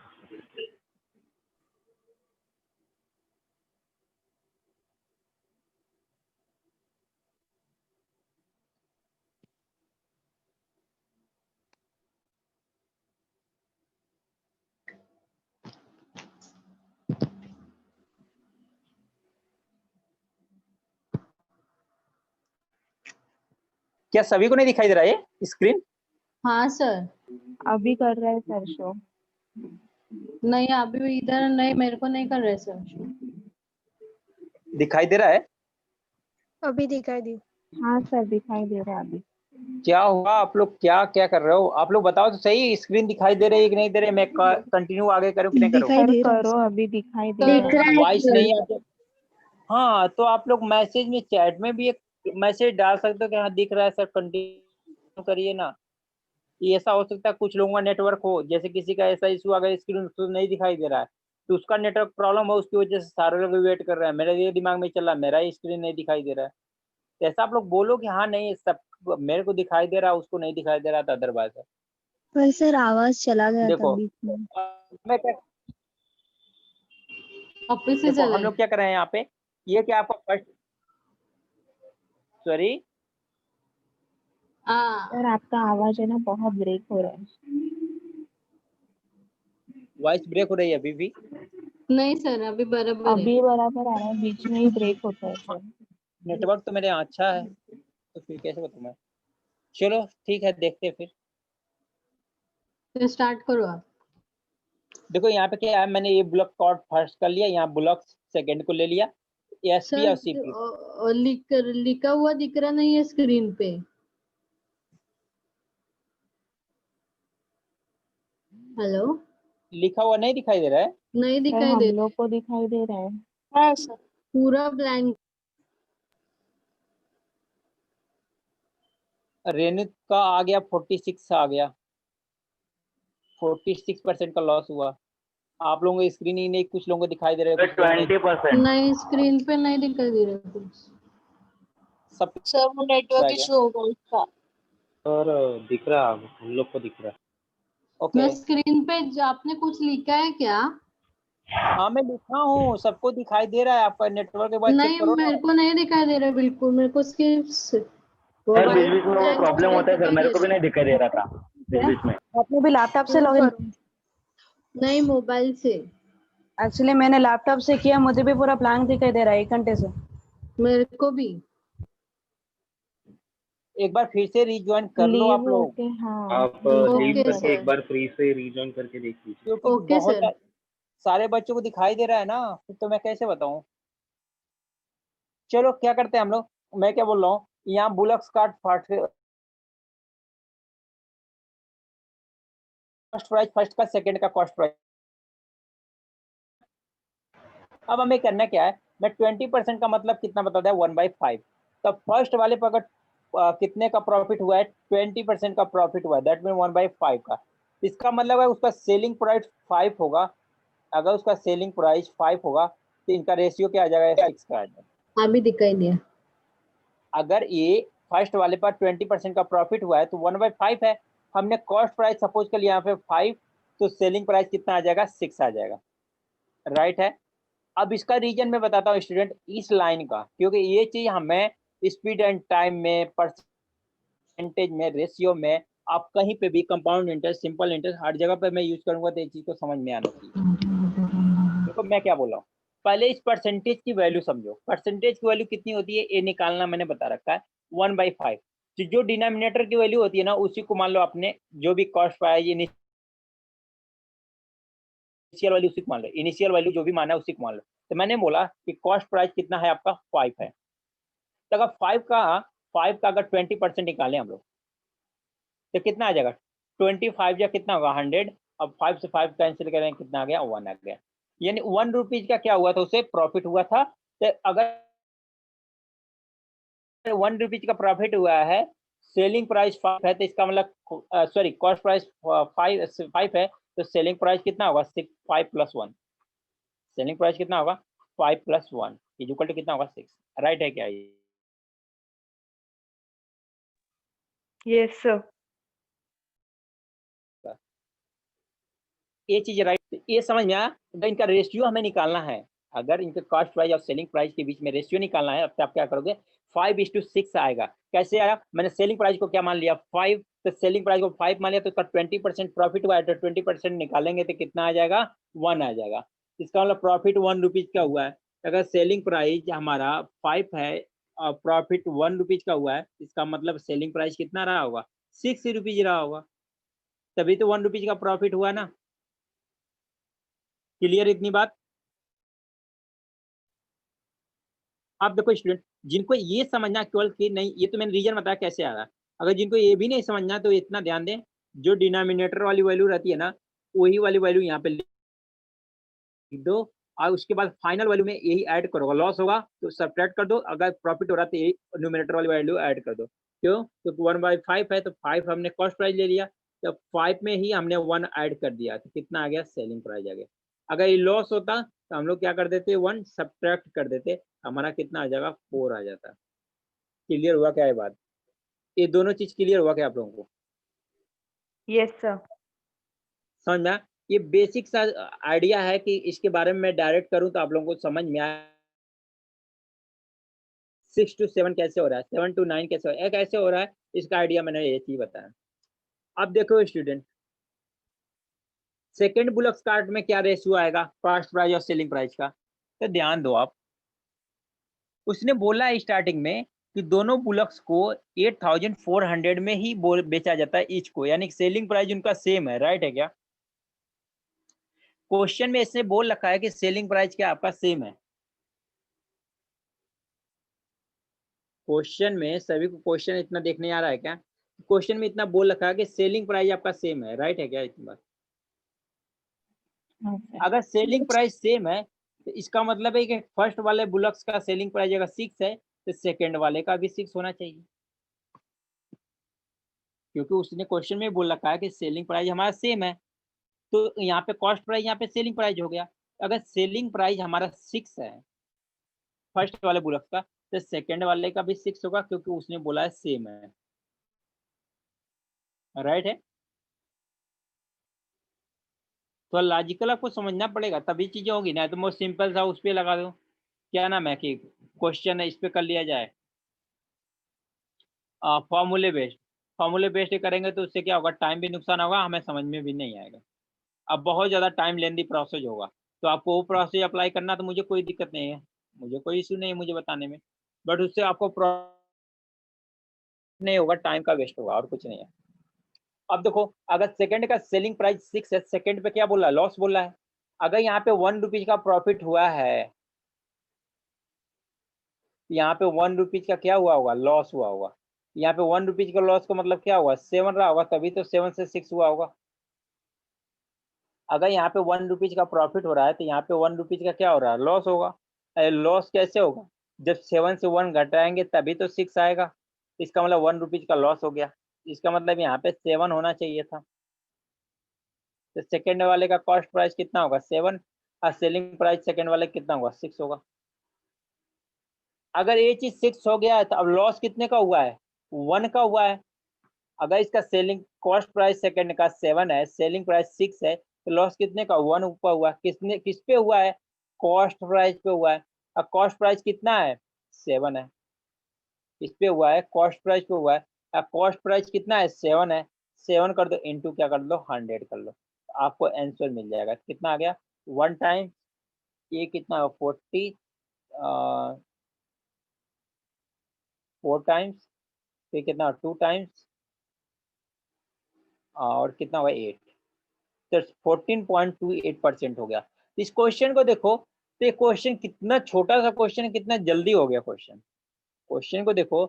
क्या सभी को नहीं दिखाई दे रहा है स्क्रीन? हाँ सर, अभी कर रहा है सर शो। नहीं अभी भी इधर नहीं, मेरे को नहीं कर रहे सर। दिखाई दे रहा है? अभी दिखाई दी। हाँ सर दिखाई दे रहा है अभी। क्या हुआ? आप लोग क्या क्या कर रहे हो? आप लोग बताओ तो सही, स्क्रीन दिखाई दे रही है कि नहीं दे रही? मैं कंटिन्यू आगे करूं कि नहीं करूं? दिखाई सर दे रहा है। करो, अभी दिखाई दे दिख रहा रहा है। है वॉइस सर। नहीं आते? हाँ तो आप लोग मैसेज में, चैट में भी एक मैसेज डाल सकते हो कि हाँ दिख रहा है सर, कंटिन्यू करिए ना। ये ऐसा हो सकता है कुछ लोगों का नेटवर्क हो, जैसे किसी का ऐसा इशू अगर स्क्रीन तो नहीं दिखाई दे रहा है तो उसका नेटवर्क प्रॉब्लम हो, उसकी वजह से सारे लोग वेट कर रहे हैं। मेरे ये दिमाग में चल रहा है मेरा ही स्क्रीन नहीं दिखाई दे रहा है। तो ऐसा आप लोग बोलो कि हाँ नहीं सब मेरे को दिखाई दे रहा है, उसको नहीं दिखाई दे रहा था अदरवाइज। पर सर आवाज चला गया था देखो बीच में। मैं क्या, ऑफिस से देखो हम चले। लोग क्या कर रहे हैं यहाँ पे, ये क्या आपका फर्स्ट, सॉरी हाँ सर आपका आवाज है ना बहुत ब्रेक हो रहा है। वॉइस ब्रेक हो रही है अभी भी? नहीं सर अभी बराबर है। अभी बराबर आ रहा है, बीच में ही ब्रेक होता है सर। नेटवर्क तो मेरे यहाँ अच्छा है, तो फिर कैसे बताऊँ मैं? चलो ठीक है, देखते हैं फिर। फिर स्टार्ट करो आप। देखो यहाँ पे क्या है, मैंने ये ब्लॉक कॉर्ड फर्स्ट कर लिया, यहाँ ब्लॉक सेकंड को ले लिया, एसपी और सीपी। लिखा हुआ दिख रहा नहीं है स्क्रीन पे। हेलो, लिखा हुआ नहीं दिखाई दे रहा है? नहीं सर दिखाई हम दे लोग को दिखाई दे रहा है। हाँ सर, पूरा ब्लैंक। रेणु का आ गया 46 आ गया, 46% का लॉस हुआ। आप लोगों को स्क्रीन ही नहीं, कुछ लोगों को दिखाई दे रहा है, कुछ लोगों को 20%। नहीं स्क्रीन पे नहीं दिखाई दे रहा कुछ। सब सर वो आ नेटवर्क गया। इशू होगा उसका। सर दिख रहा है, हम लोग को दिख रहा है। ओके मैं स्क्रीन पे आपने कुछ लिखा है क्या? हाँ मैं लिखा हूँ, सबको दिखाई दे रहा है। आपका नेटवर्क के बाद चेक नहीं करो ना। मेरे को नहीं दिखाई दे रहा बिल्कुल, मेरे को सिर्फ वो सर बीच वाइट बीच में वो ब्लैंक प्रॉब्लम स्पेस होता है सर, दिखाई मेरे दे को भी रहा नहीं दिखाई दे रहा था बीच बीच में। आपने भी लैपटॉप से है। लॉगिन? नहीं मोबाइल से। एक्चुअली मैंने लैपटॉप से किया, मुझे भी पूरा ब्लैंक दिखाई दे रहा है 1 घंटे से। मेरे को भी। एक बार फिर से रिज्वाइन कर लो लीव आप लोग, होके हाँ आप लीव ओके करके एक सर। बार फ्री से रीजॉइन करके देख लीजिए। क्योंकि ओके बहुत सर। सारे बच्चों को दिखाई दे रहा है ना, तो मैं कैसे बताऊं? चलो क्या करते हैं हम लोग, मैं क्या बोल रहा हूँ, यहाँ bullocks card first price, first का सेकंड का कॉस्ट प्राइस। अब हमें करना क्या है, मैं 20% का मतलब कितना बता दिया, 1/5। तो फर्स्ट वाले पर अगर कितने का प्रॉफिट हुआ है, 20% का प्रॉफिट हुआ है, दैट मीन 1/5 का। इसका मतलब है उसका सेलिंग प्राइस 5 होगा। अगर उसका सेलिंग प्राइस 5 होगा तो इनका रेशियो क्या आ जाएगा, 6 का आ जाएगा। हाँ भी दिखाई दिया। अगर ये फर्स्ट वाले पर 20% का प्रॉफिट हुआ है तो 1/5 है। हमने कॉस्ट प्राइस सपोज कर लिया यहाँ पे 5, तो सेलिंग प्राइस कितना आ जाएगा, 6 आ जाएगा। राइट है। अब इसका रीजन मैं बताता हूँ स्टूडेंट, इस लाइन का, क्योंकि ये चीज हमें स्पीड एंड टाइम में, परसेंटेज में, रेशियो में, आप कहीं पे भी कंपाउंड इंटरेस्ट, सिंपल इंटरेस्ट, हर जगह पे मैं यूज करूंगा तो ये चीज को समझ में आना चाहिए। देखो मैं क्या बोल रहा हूँ, पहले इस परसेंटेज की वैल्यू समझो। परसेंटेज की वैल्यू कितनी होती है, ये निकालना मैंने बता रखा है, 1/5। तो जो डिनोमिनेटर की वैल्यू होती है ना, उसी को मान लो आपने जो भी कॉस्ट पाया, इनिशियल वैल्यू उसी को मान लो, इनिशियल वैल्यू जो भी माना है उसी को मान लो। तो मैंने बोला कि कॉस्ट प्राइस कितना है आपका, 5 है। तो अगर 5 का अगर 20% निकालें हम लोग तो कितना आ जाएगा, 25 या कितना होगा, 100। अब 5 से 5 कैंसिल करें, कितना आ गया, 1 आ गया। यानी 1 रुपीज का क्या हुआ था, उसे प्रॉफिट हुआ था। तो अगर 1 रुपीज का प्रॉफिट हुआ है, सेलिंग प्राइस 5 है, तो इसका मतलब सॉरी कॉस्ट प्राइस 5 है, तो सेलिंग प्राइस कितना होगा 5 + 1। सेलिंग प्राइस कितना होगा 5 + 1 इक्वल टू कितना होगा 6। राइट है क्या ये? Yes sir. ये चीज राइट, ये समझ में आया। अगर इनका रेशियो हमें निकालना है, अगर इनके कॉस्ट प्राइस और सेलिंग प्राइस के बीच में रेशियो निकालना है, तो आप क्या करोगे 5:6 आएगा। कैसे आया? मैंने सेलिंग प्राइस को क्या मान लिया 5, तो सेलिंग प्राइस को 5 मान लिया, तो उसका 20% प्रॉफिट हुआ है, तो 20% निकालेंगे तो कितना आ जाएगा 1 आ जाएगा। इसका मतलब प्रॉफिट 1 रुपीज का हुआ है। अगर सेलिंग प्राइस हमारा 5 है और प्रॉफिट 1 रुपीज का हुआ है, इसका मतलब सेलिंग प्राइस कितना रहा होगा 6 रुपीज रहा होगा, तभी तो 1 रुपीज का प्रॉफिट हुआ ना। क्लियर इतनी बात? आप देखो स्टूडेंट, जिनको ये समझना केवल कि नहीं, ये तो मैंने रीजन बताया कैसे आ रहा है। अगर जिनको ये भी नहीं समझना तो इतना ध्यान दें, जो डिनोमिनेटर वाली वैल्यू रहती है ना, वही वाली वैल्यू यहाँ पे लिख दो, और उसके बाद फाइनल वैल्यू में यही ऐड करो। लॉस होगा तो सब्ट्रैक्ट कर दो, अगर प्रॉफिट हो रहा तो यही न्यूमिनेटर वाली वैल्यू ऐड कर दो। क्यों? क्योंकि 1/5 है, तो 5 हमने कॉस्ट प्राइस ले लिया, तो 5 में ही हमने 1 ऐड कर दिया, तो कितना आ गया सेलिंग प्राइस आ गया। अगर ये लॉस होता तो हम लोग क्या कर देते 1 सब्ट्रैक्ट कर देते, हमारा कितना आ जाएगा 4 आ जाता। क्लियर हुआ क्या ये बात? ये दोनों चीज क्लियर हुआ क्या आप लोगों को? Yes sir. समझ में आया? ये बेसिक सा आइडिया है कि इसके बारे में मैं डायरेक्ट करूं तो आप लोगों को समझ में आए 6 to 7 कैसे हो रहा है, 7 to 9 कैसे हो रहा है, कैसे हो रहा है, इसका आइडिया मैंने ये चीज बताया। अब देखो स्टूडेंट, सेकेंड बुलक्स कार्ट में क्या रेशियो आएगा कॉस्ट प्राइस और सेलिंग प्राइस का, तो ध्यान दो आप। उसने बोला है स्टार्टिंग में कि दोनों बुलक्स को 8400 में ही बेचा जाता है ईच को, यानी सेलिंग प्राइस उनका सेम है। राइट है क्या? क्वेश्चन में इसने बोल रखा है कि सेलिंग प्राइस क्या आपका सेम है। क्वेश्चन में सभी को क्वेश्चन इतना देखने आ रहा है क्या? क्वेश्चन में इतना बोल रखा है कि सेलिंग प्राइस आपका सेम है। राइट है क्या इतनी बात? हाँ सर। अगर सेलिंग प्राइस सेम है तो इसका मतलब है कि फर्स्ट वाले बुलक्स का सेलिंग प्राइस अगर 6 है तो सेकंड वाले का भी 6 होना चाहिए, क्योंकि उसने क्वेश्चन में बोल रखा है कि सेलिंग प्राइस हमारा सेम है। तो यहाँ पे कॉस्ट प्राइस, यहाँ पे सेलिंग प्राइस हो गया। अगर सेलिंग प्राइस हमारा 6 है फर्स्ट वाले बुलक्स का, तो सेकंड वाले का भी 6 होगा, क्योंकि उसने बोला है सेम है। राइट है? तो लॉजिकल आपको समझना पड़ेगा, तभी चीजें होगी ना। तो मोस्ट सिंपल सा उस पर लगा दो, क्या नाम है कि क्वेश्चन है, इस पे कर लिया जाए फॉर्मूले बेस्ड। फॉर्मूले बेस्ड करेंगे तो उससे क्या होगा, टाइम भी नुकसान होगा, हमें समझ में भी नहीं आएगा। अब बहुत ज़्यादा टाइम लेंदी प्रोसेस होगा, तो आपको वो प्रोसेस अप्लाई करना, तो मुझे कोई दिक्कत नहीं है, मुझे कोई इशू नहीं है मुझे बताने में, बट उससे आपको नहीं होगा, टाइम का वेस्ट होगा, और कुछ नहीं है। अब देखो, अगर सेकंड का सेलिंग प्राइस 6 है, सेकंड पे क्या बोल रहा है, लॉस बोल रहा है। अगर यहाँ पे 1 रुपीज का प्रॉफिट हुआ है, यहाँ पे 1 रुपीज का क्या हुआ होगा, लॉस हुआ होगा। यहाँ पे 1 रुपीज का लॉस का मतलब क्या हुआ, 7 रहा होगा, तभी तो 7 से 6 हुआ होगा। अगर यहाँ पे 1 रुपीज का प्रॉफिट हो रहा है, तो यहाँ पे 1 रुपीज का क्या हो रहा है, लॉस होगा। लॉस कैसे होगा, जब 7 से 1 घटाएंगे तभी तो 6 आएगा, इसका मतलब 1 रुपीज का लॉस हो गया। इसका मतलब यहाँ पे 7 होना चाहिए था। तो सेकंड वाले का कॉस्ट प्राइस कितना होगा 7, और सेलिंग प्राइस सेकंड वाले कितना होगा 6 होगा। अगर ये चीज 6 हो गया है, तो अब लॉस कितने का हुआ है, 1 का हुआ है। अगर इसका सेलिंग कॉस्ट प्राइस सेकंड का 7 है, सेलिंग प्राइस 6 है, तो लॉस कितने का 1 ऊपर हुआ। किस पे हुआ है, कॉस्ट प्राइस पे हुआ है। अब कॉस्ट प्राइस कितना है 7 है, इस पे हुआ है, कॉस्ट प्राइस पे हुआ है। अब कॉस्ट प्राइस कितना है 7 है, 7 कर दो इंटू क्या कर लो 100 कर लो, आपको आंसर मिल जाएगा। कितना आ गया 1 टाइम, ये कितना 40, 4 टाइम्स, फिर कितना 2 टाइम्स, और कितना हुआ 8, तो 14.28% हो गया। इस क्वेश्चन को देखो, तो ये क्वेश्चन कितना छोटा सा क्वेश्चन, कितना जल्दी हो गया क्वेश्चन। क्वेश्चन को देखो,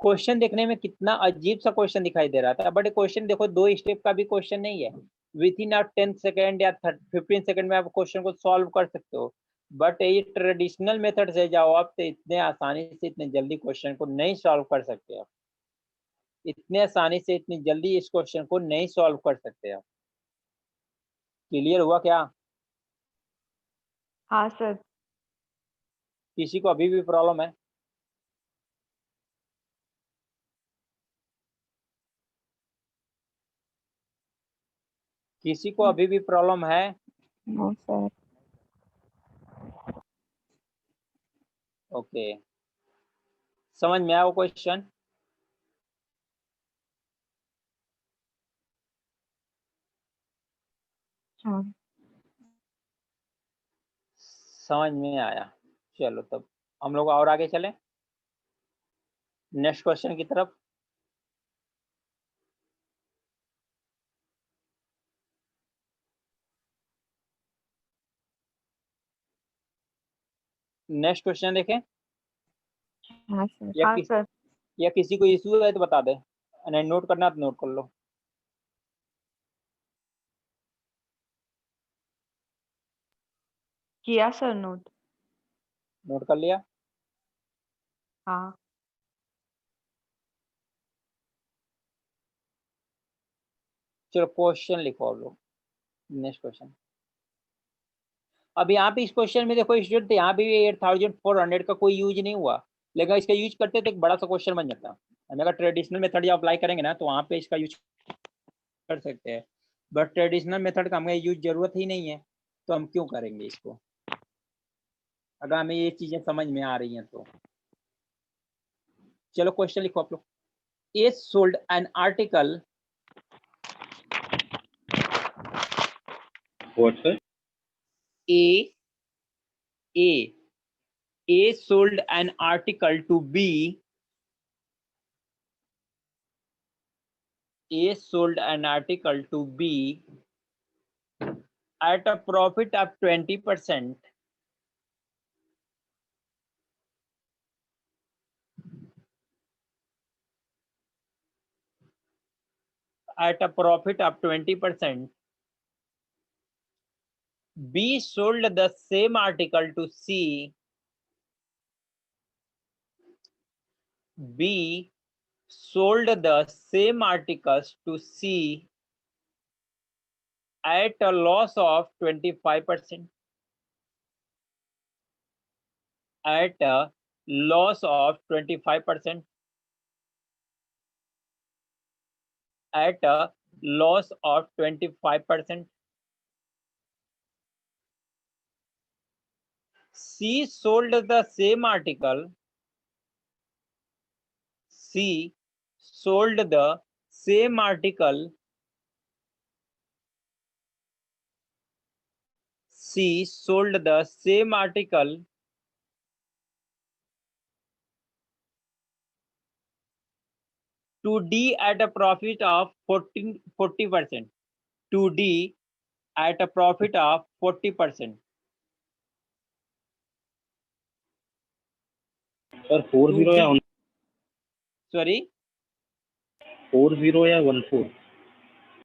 क्वेश्चन देखने में कितना अजीब सा क्वेश्चन दिखाई दे रहा था, बट क्वेश्चन देखो 2 स्टेप का भी क्वेश्चन नहीं है। विथ इन 10 सेकेंड या 15 सेकेंड में आप क्वेश्चन को सॉल्व कर सकते हो, बट ये ट्रेडिशनल मेथड से जाओ आप, तो इतने आसानी से इतने जल्दी क्वेश्चन को नहीं सॉल्व कर सकते आप। इतने आसानी से इतनी जल्दी इस क्वेश्चन को नहीं सॉल्व कर सकते आप। क्लियर हुआ क्या? हाँ सर। किसी को अभी भी प्रॉब्लम है? किसी को अभी भी प्रॉब्लम है? No sir. ओके, समझ में आया वो क्वेश्चन? हाँ। समझ में आया। चलो तब हम लोग और आगे चलें नेक्स्ट क्वेश्चन की तरफ। नेक्स्ट क्वेश्चन देखें, हाँ सर। या, हाँ सर। या किसी को इशू है तो बता दे, नहीं नोट करना तो नोट कर लो। किया सर नोट। नोट कर लिया? हाँ। चलो क्वेश्चन लिखो आप लोग, नेक्स्ट क्वेश्चन। अब यहाँ पे इस क्वेश्चन में देखो स्टूडेंट, यहाँ पे 8400 का कोई यूज नहीं हुआ, लेकिन इसका यूज करते तो एक बड़ा सा क्वेश्चन बन जाता। हम अगर ट्रेडिशनल मेथड जब अप्लाई करेंगे ना तो वहाँ पे इसका यूज कर सकते हैं, बट ट्रेडिशनल मेथड का हमें यूज जरूरत ही नहीं है, तो हम क्यों करेंगे इसको, अगर हमें ये चीजें समझ में आ रही हैं तो। चलो क्वेश्चन लिखो आप लोग। ए sold an article, what sir? A sold an article to B. A sold an article to B at a profit of 20%. At a profit of 20%. B sold the same article to C. B sold the same articles to C at a loss of 25%. At a loss of 25%. At a loss of 25%. C sold the same article. C sold the same article. C sold the same article to D at a profit of 40%. To D at a profit of 40%. Sir 40 या Sorry, 40 या 14?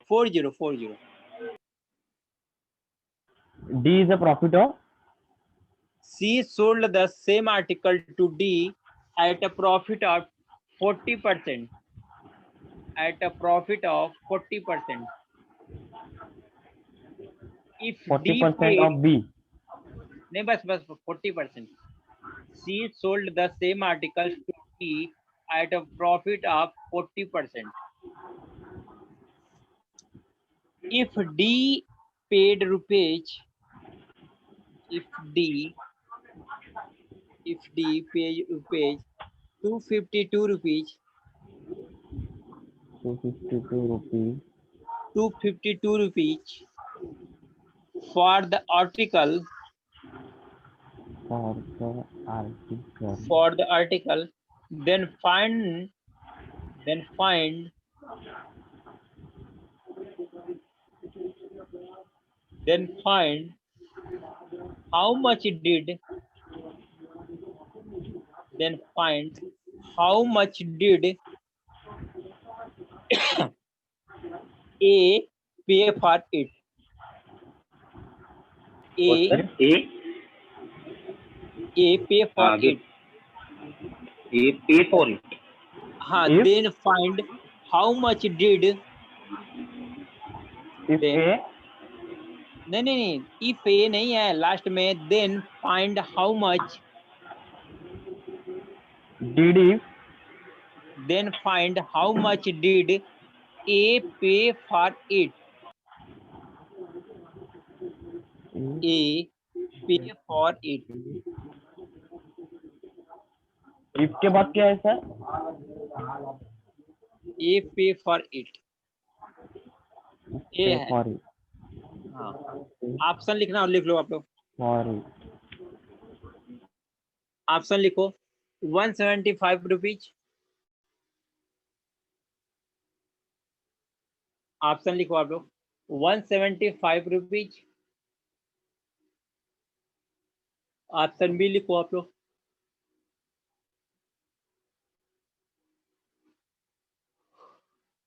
40. D is the profit of? C sold the same article to D at a profit of 40%. At a profit of 40%. If 40% of B. नहीं बस 40%. C sold the same article to D at a profit of 40%. If D paid rupees, if D paid rupees 252 rupees, 252 rupees. 252 rupees for the article. For the article. For the article, then find how much did A pay for it. A pay for it. A pay for it. हाँ, If- then find how much did If then A नहीं नहीं नहीं, if ए नहीं है last में, then find how much, did if then find how much did a pay for it, A pay for it, if के बाद क्या है sir? A pay for it, ए है। for it, हाँ, ऑप्शन लिखना और लिख लो आप लोग, for it. ऑप्शन लिखो 175 रुपीज, ऑप्शन लिखो आप लोग 175 रुपीज, ऑप्शन बी लिखो आप लोग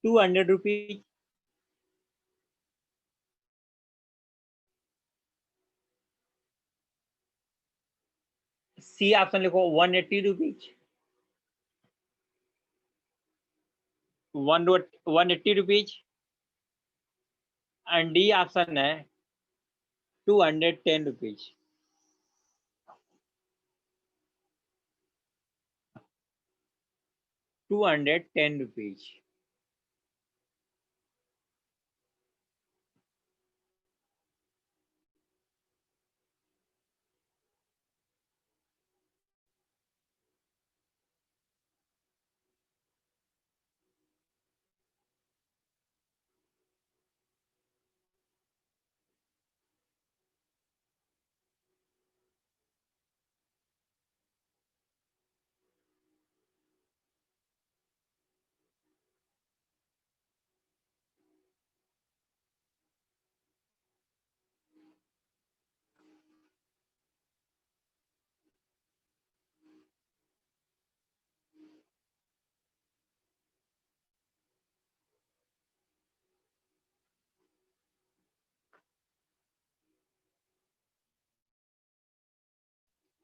200 रुपीज, सी ऑप्शन लिखो 180 rupees, 180 rupees, and D option है 210 रुपीज। ₹210।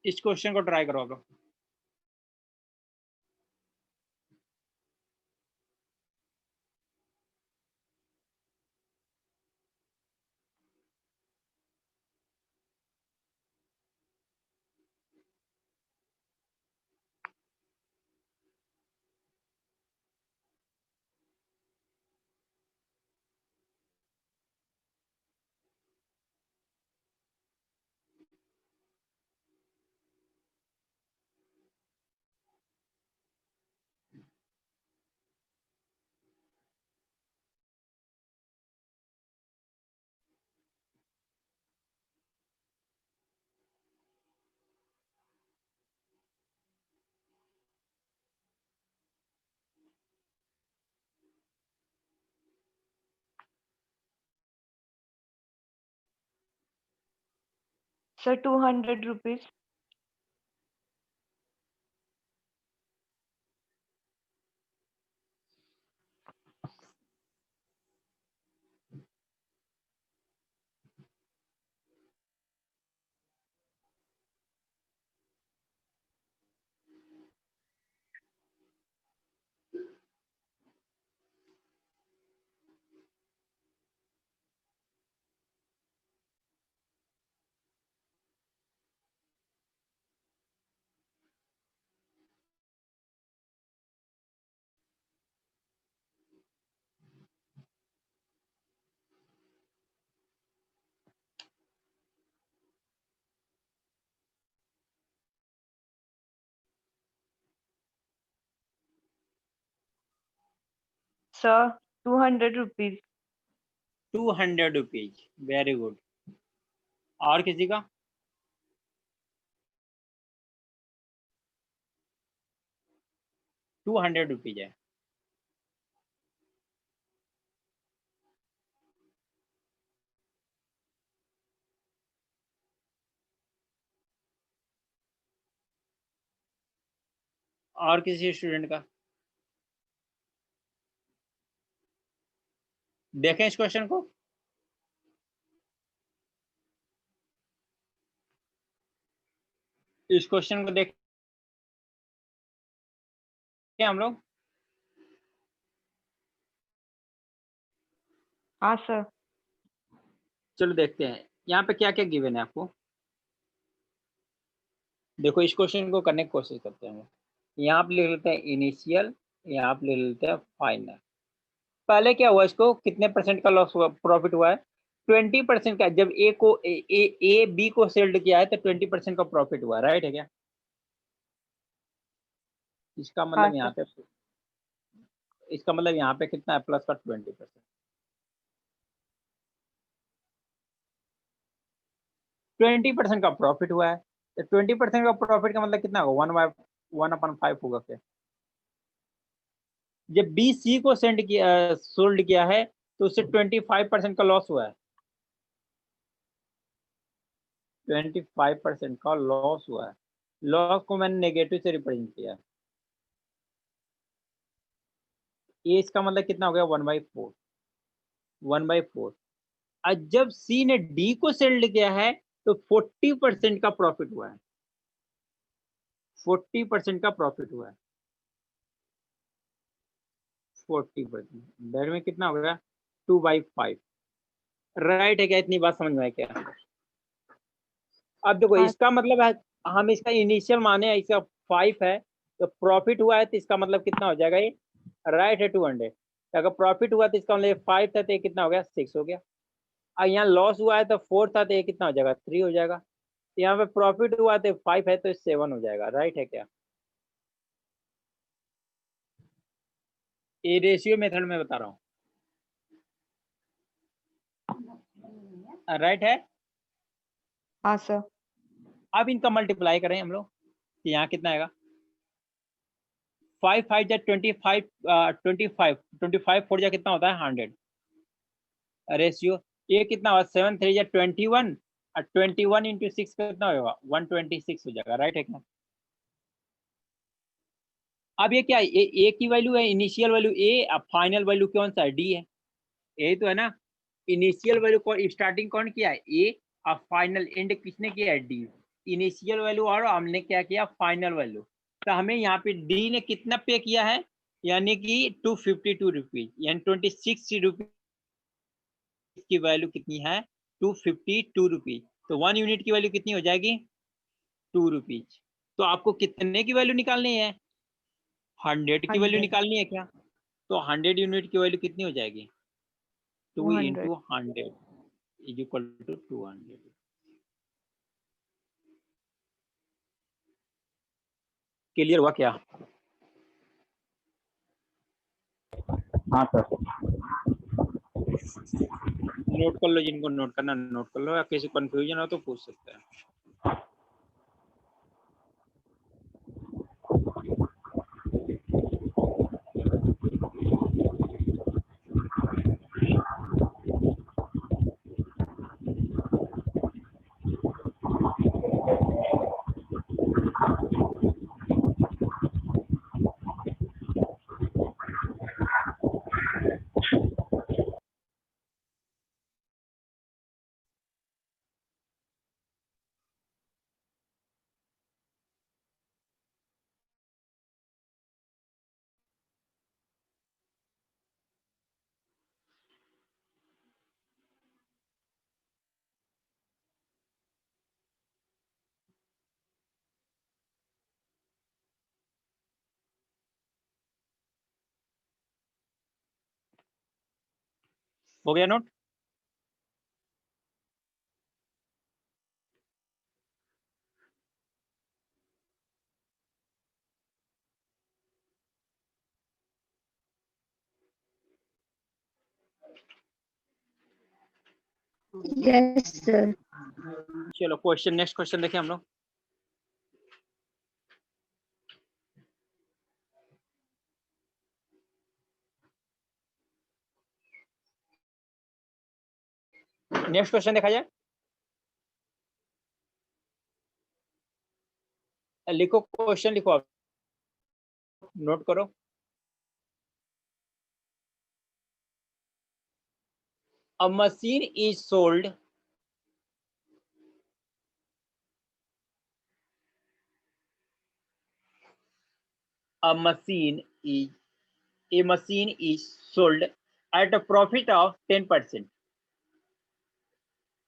इस क्वेश्चन को ट्राई करो आप लोग। Sir 200 rupees. Sir 200 rupees. 200 rupees, very good. और किसी का? ₹200 है। और किसी स्टूडेंट का? देखें इस क्वेश्चन को। इस क्वेश्चन को देखें हम लोग। हाँ सर। चलो देखते हैं। यहाँ पे क्या क्या गिवन है आपको, देखो इस क्वेश्चन को करने की कोशिश करते हैं। यहाँ पे लिख लेते हैं इनिशियल, यहाँ पे लिख लेते हैं फाइनल। पहले क्या हुआ, इसको कितने परसेंट का लॉस हुआ, प्रॉफिट हुआ है 20% का। जब ए को ए बी को सेल्ड किया है तो 20% का प्रॉफिट हुआ, राइट है क्या? इसका हाँ मतलब यहाँ सर। पे, इसका मतलब यहाँ पे कितना है, प्लस का 20%। 20% का प्रॉफिट हुआ है, तो 20% का प्रॉफिट का मतलब कितना होगा, 1/5 होगा। फिर जब बी सी को सोल्ड किया है तो उससे 25% का लॉस हुआ है, 25% का लॉस हुआ है। लॉस को मैंने नेगेटिव से रिप्रेजेंट किया है। ये इसका मतलब कितना हो गया, 1/4, 1/4। और जब सी ने डी को सेल्ड किया है तो 40% का प्रॉफिट हुआ है, 40% का प्रॉफिट हुआ है, 40%। दैट में कितना हो गया, 2/5, राइट है क्या? इतनी बात समझ में आए क्या? अब देखो हाँ इसका मतलब है, हम इसका इनिशियल माने इसका 5 है, तो प्रॉफिट हुआ है तो इसका मतलब कितना हो जाएगा, ये राइट है 200। अगर प्रॉफिट हुआ तो इसका मतलब 5 था तो ये कितना हो गया, 6 हो गया। और यहाँ लॉस हुआ है तो 4 था तो ये कितना हो जाएगा, 3 हो जाएगा। यहाँ पे प्रॉफिट हुआ तो 5 है तो 7 हो जाएगा, राइट है क्या? ये रेशियो मेथड में बता रहा हूँ, राइट है। हाँ सर। अब इनका मल्टीप्लाई करें हम लोग, तो यहाँ कितना आएगा, 5 5 जा 25, 25 4 जा कितना होता है 100 रेशियो। ये कितना हुआ, 7 3 जा 21, और 21 इंटू 6 कितना होगा, 126 हो जाएगा, राइट है क्या? अब ये क्या है, ए की वैल्यू है, इनिशियल वैल्यू ए, अब फाइनल वैल्यू कौन सा है, डी है, यही तो है ना। इनिशियल वैल्यू कौन, स्टार्टिंग कौन किया है, ए, और फाइनल एंड किसने किया है, डी। इनिशियल वैल्यू और हमने क्या किया, फाइनल वैल्यू। तो हमें यहाँ पे डी ने कितना पे किया है, यानी कि 252 रुपीज, यानी 26 रुपीज की वैल्यू कितनी है, 252 रुपीज। तो 1 यूनिट की वैल्यू कितनी हो जाएगी, 2 रुपीज। तो आपको कितने की वैल्यू निकालनी है, 100 की वैल्यू 100। निकालनी है क्या? तो 100 यूनिट की वैल्यू कितनी हो जाएगी, 2 200। Into 100 is equal to 200। Clear हुआ क्या? हाँ सर। नोट कर लो, जिनको नोट करना नोट कर लो, या किसी कंफ्यूजन हो तो पूछ सकते हैं। हो गया नोट? Yes, sir. चलो क्वेश्चन, नेक्स्ट क्वेश्चन देखें हम लोग। नेक्स्ट क्वेश्चन देखा जाए, लिखो क्वेश्चन, लिखो आप, नोट करो। A machine is sold a machine is sold at a profit of 10%.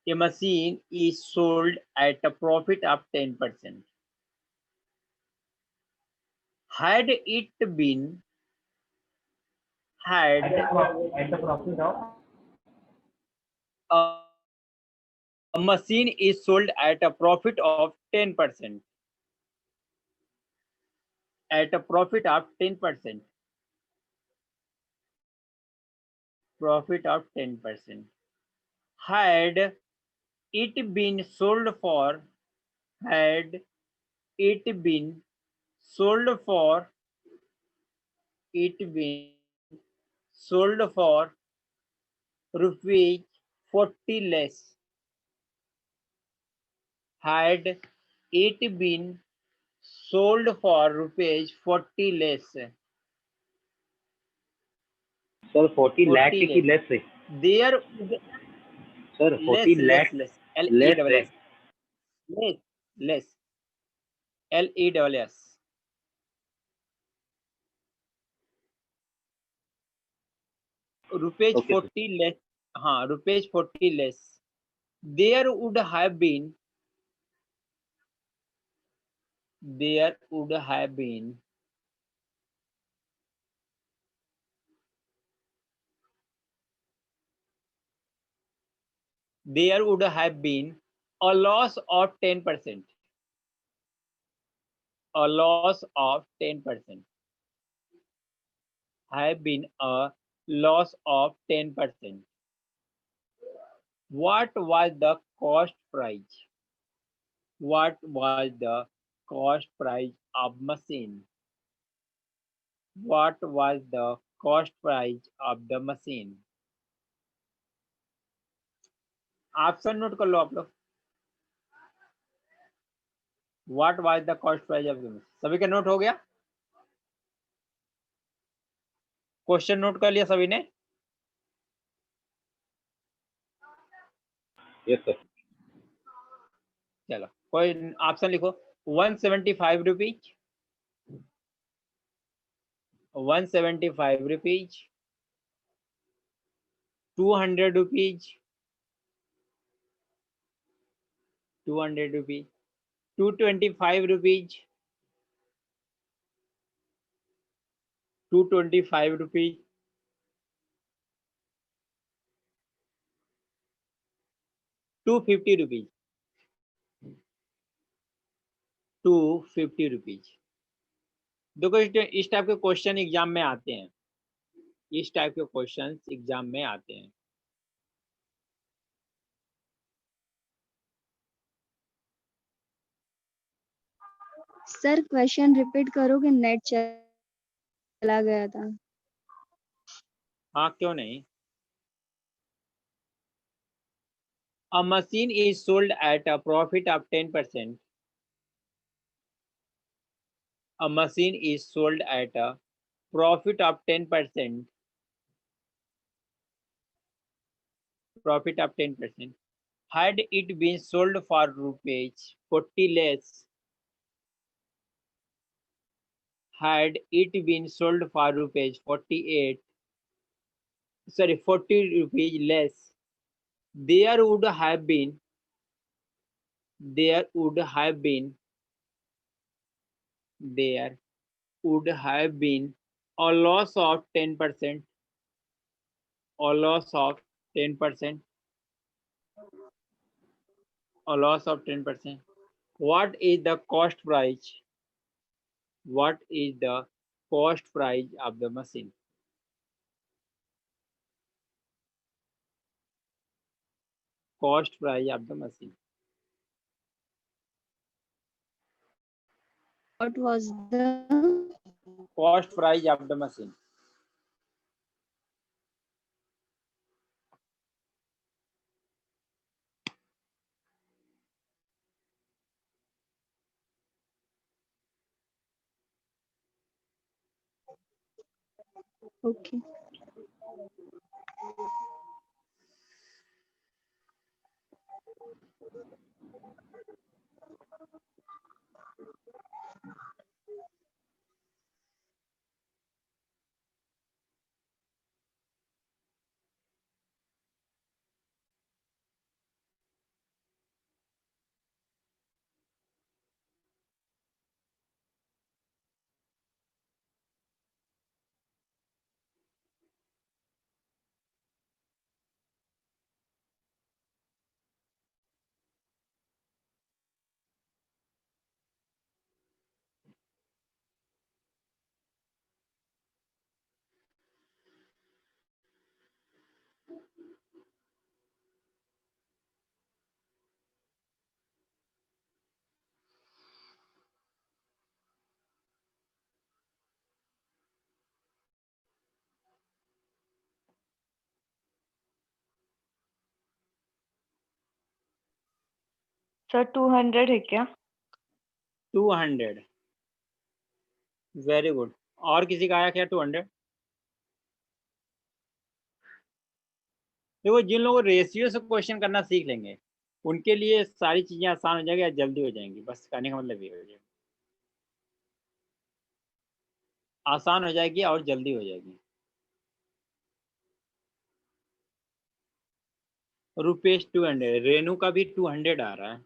A machine is sold at a profit of 10%. Had it been had At the profit of a machine is sold at a profit of 10%. At a profit of 10%. Profit of 10%. Had it been sold for had it been sold for it been sold for rupees 40 less. Had it been sold for rupees 40 less. Sir 40 lakh 40 की less. Less है There sir less 40 lakh less less है LESS less LESS rupees Okay, sir. 40 less. हाँ, rupees 40 less. There would have been there would have been there would have been a loss of 10%. A loss of 10%. Have been a loss of 10%. What was the cost price? What was the cost price of machine? What was the cost price of the machine? Option note कर लो आप लोग. What was the cost price of the machine? सभी का note हो गया? Question note कर लिया सभी ने? यस सर चलो कोई ऑप्शन लिखो. 175 rupees, 175 rupees, 200 rupees, 200 rupees, 225 rupees, 225 rupees, 250 rupees, 250 rupees. देखो इस टाइप के क्वेश्चन एग्जाम में आते हैं. इस टाइप के क्वेश्चन एग्जाम में आते हैं. सर क्वेश्चन रिपीट करोगे, नेट चला गया था. हाँ क्यों नहीं. A machine is sold at a profit of 10%. A machine is sold at a profit of 10%. Profit of 10%. Had it been sold for rupees 40 less, had it been sold for rupees 40 rupees less, there would have been there would have been a loss of 10%. A loss of 10%. A loss of 10%. What is the cost price? What is the cost price of the machine? Cost price of the machine. What was the Cost price of the machine. okay? Sir 200 है क्या? 200, very good. और किसी का आया क्या 200? देखो जिन लोगों ratio से क्वेश्चन करना सीख लेंगे उनके लिए सारी चीजें आसान हो जाएगी, जल्दी हो जाएंगी, बस कहने का मतलब ये हो जाएगा, आसान हो जाएगी और जल्दी हो जाएगी। रुपेश 200, रेनू का भी 200 आ रहा है।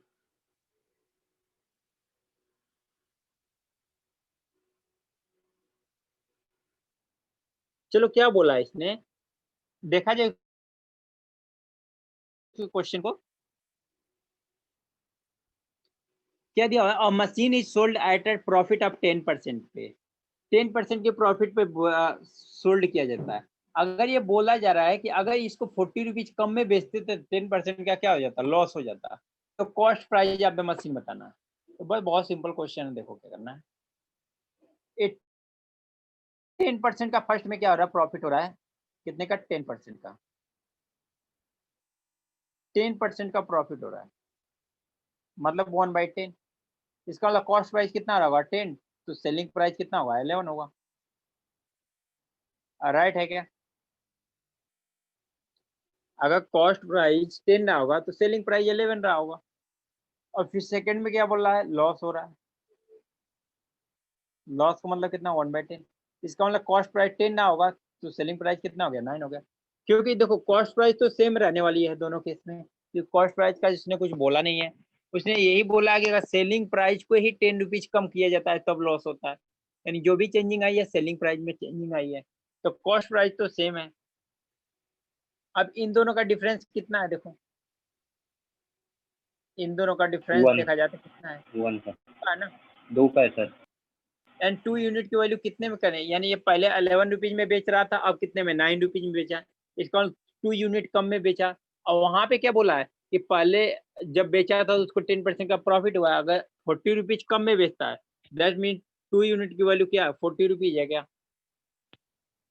चलो क्या बोला इसने, देखा जाए क्वेश्चन को। क्या दिया हुआ है? Machine is sold at a profit of 10% पे, 10% के प्रॉफिट पे सोल्ड किया जाता है। अगर ये बोला जा रहा है कि अगर इसको 40 रुपीज कम में बेचते तो 10% का क्या हो जाता, लॉस हो जाता। तो कॉस्ट प्राइस आप मशीन बताना। तो बस बहुत सिंपल क्वेश्चन है, देखो क्या करना है। 10% का फर्स्ट में क्या हो रहा है, प्रॉफिट हो रहा है कितने का, 10% का, 10% का प्रॉफिट हो रहा है, मतलब 1/10। इसका मतलब कॉस्ट प्राइस कितना होगा, 10, तो सेलिंग प्राइस कितना होगा, 11 होगा। राइट है क्या? अगर कॉस्ट प्राइस 10 रहा होगा तो सेलिंग प्राइस 11 रहा होगा। और फिर सेकंड में क्या बोल रहा है, लॉस हो रहा है, लॉस का मतलब कितना, 1/10। इसका मतलब कॉस्ट प्राइस 10 ना होगा तो सेलिंग प्राइस कितना हो गया, 9 हो गया। क्योंकि देखो कॉस्ट प्राइस तो सेम रहने वाली है दोनों केस में, क्योंकि कॉस्ट प्राइस का जिसने कुछ बोला नहीं है, उसने यही बोला कि अगर सेलिंग प्राइस को ही 10 रुपीज कम किया जाता है तब लॉस होता है, यानी जो भी चेंजिंग आई है सेलिंग प्राइस में चेंजिंग आई है, तो कॉस्ट प्राइस तो सेम है। अब इन दोनों का डिफरेंस कितना है, देखो इन दोनों का डिफरेंस 1 देखा जाए तो कितना है, 1 का, है ना। 2 का है सर। एंड 2 यूनिट की वैल्यू कितने में करें, यानी ये पहले 11 रुपीज में बेच रहा था, अब कितने में, 9 रुपीज में बेचा। इसका 2 यूनिट कम में बेचा। और वहां पे क्या बोला है कि पहले जब बेचा था तो उसको 10% का प्रॉफिट हुआ, अगर 40 रुपीज कम में बेचता है दैट मीन 2 यूनिट की वैल्यू क्या है, 40 रुपीज है क्या,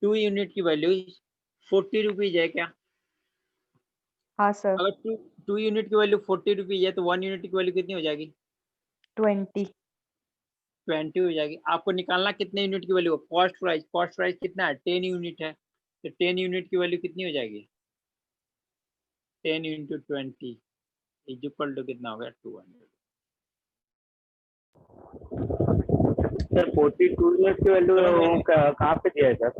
2 यूनिट की वैल्यू 40 रुपीज है क्या। हाँ सर। अगर 2 यूनिट की वैल्यू 40 रुपीज है तो 1 यूनिट की वैल्यू कितनी हो जाएगी, 20। 20 हो जाएगी। आपको निकालना कितने यूनिट की वैल्यू, कॉस्ट प्राइस कितना है, 10 यूनिट है, तो 10 यूनिट की वैल्यू कितनी हो जाएगी, 10 इंटू 20 इज इक्वल टू कितना हो गया, 200। सर 42 यूनिट की वैल्यू कहाँ पे दिया है सर?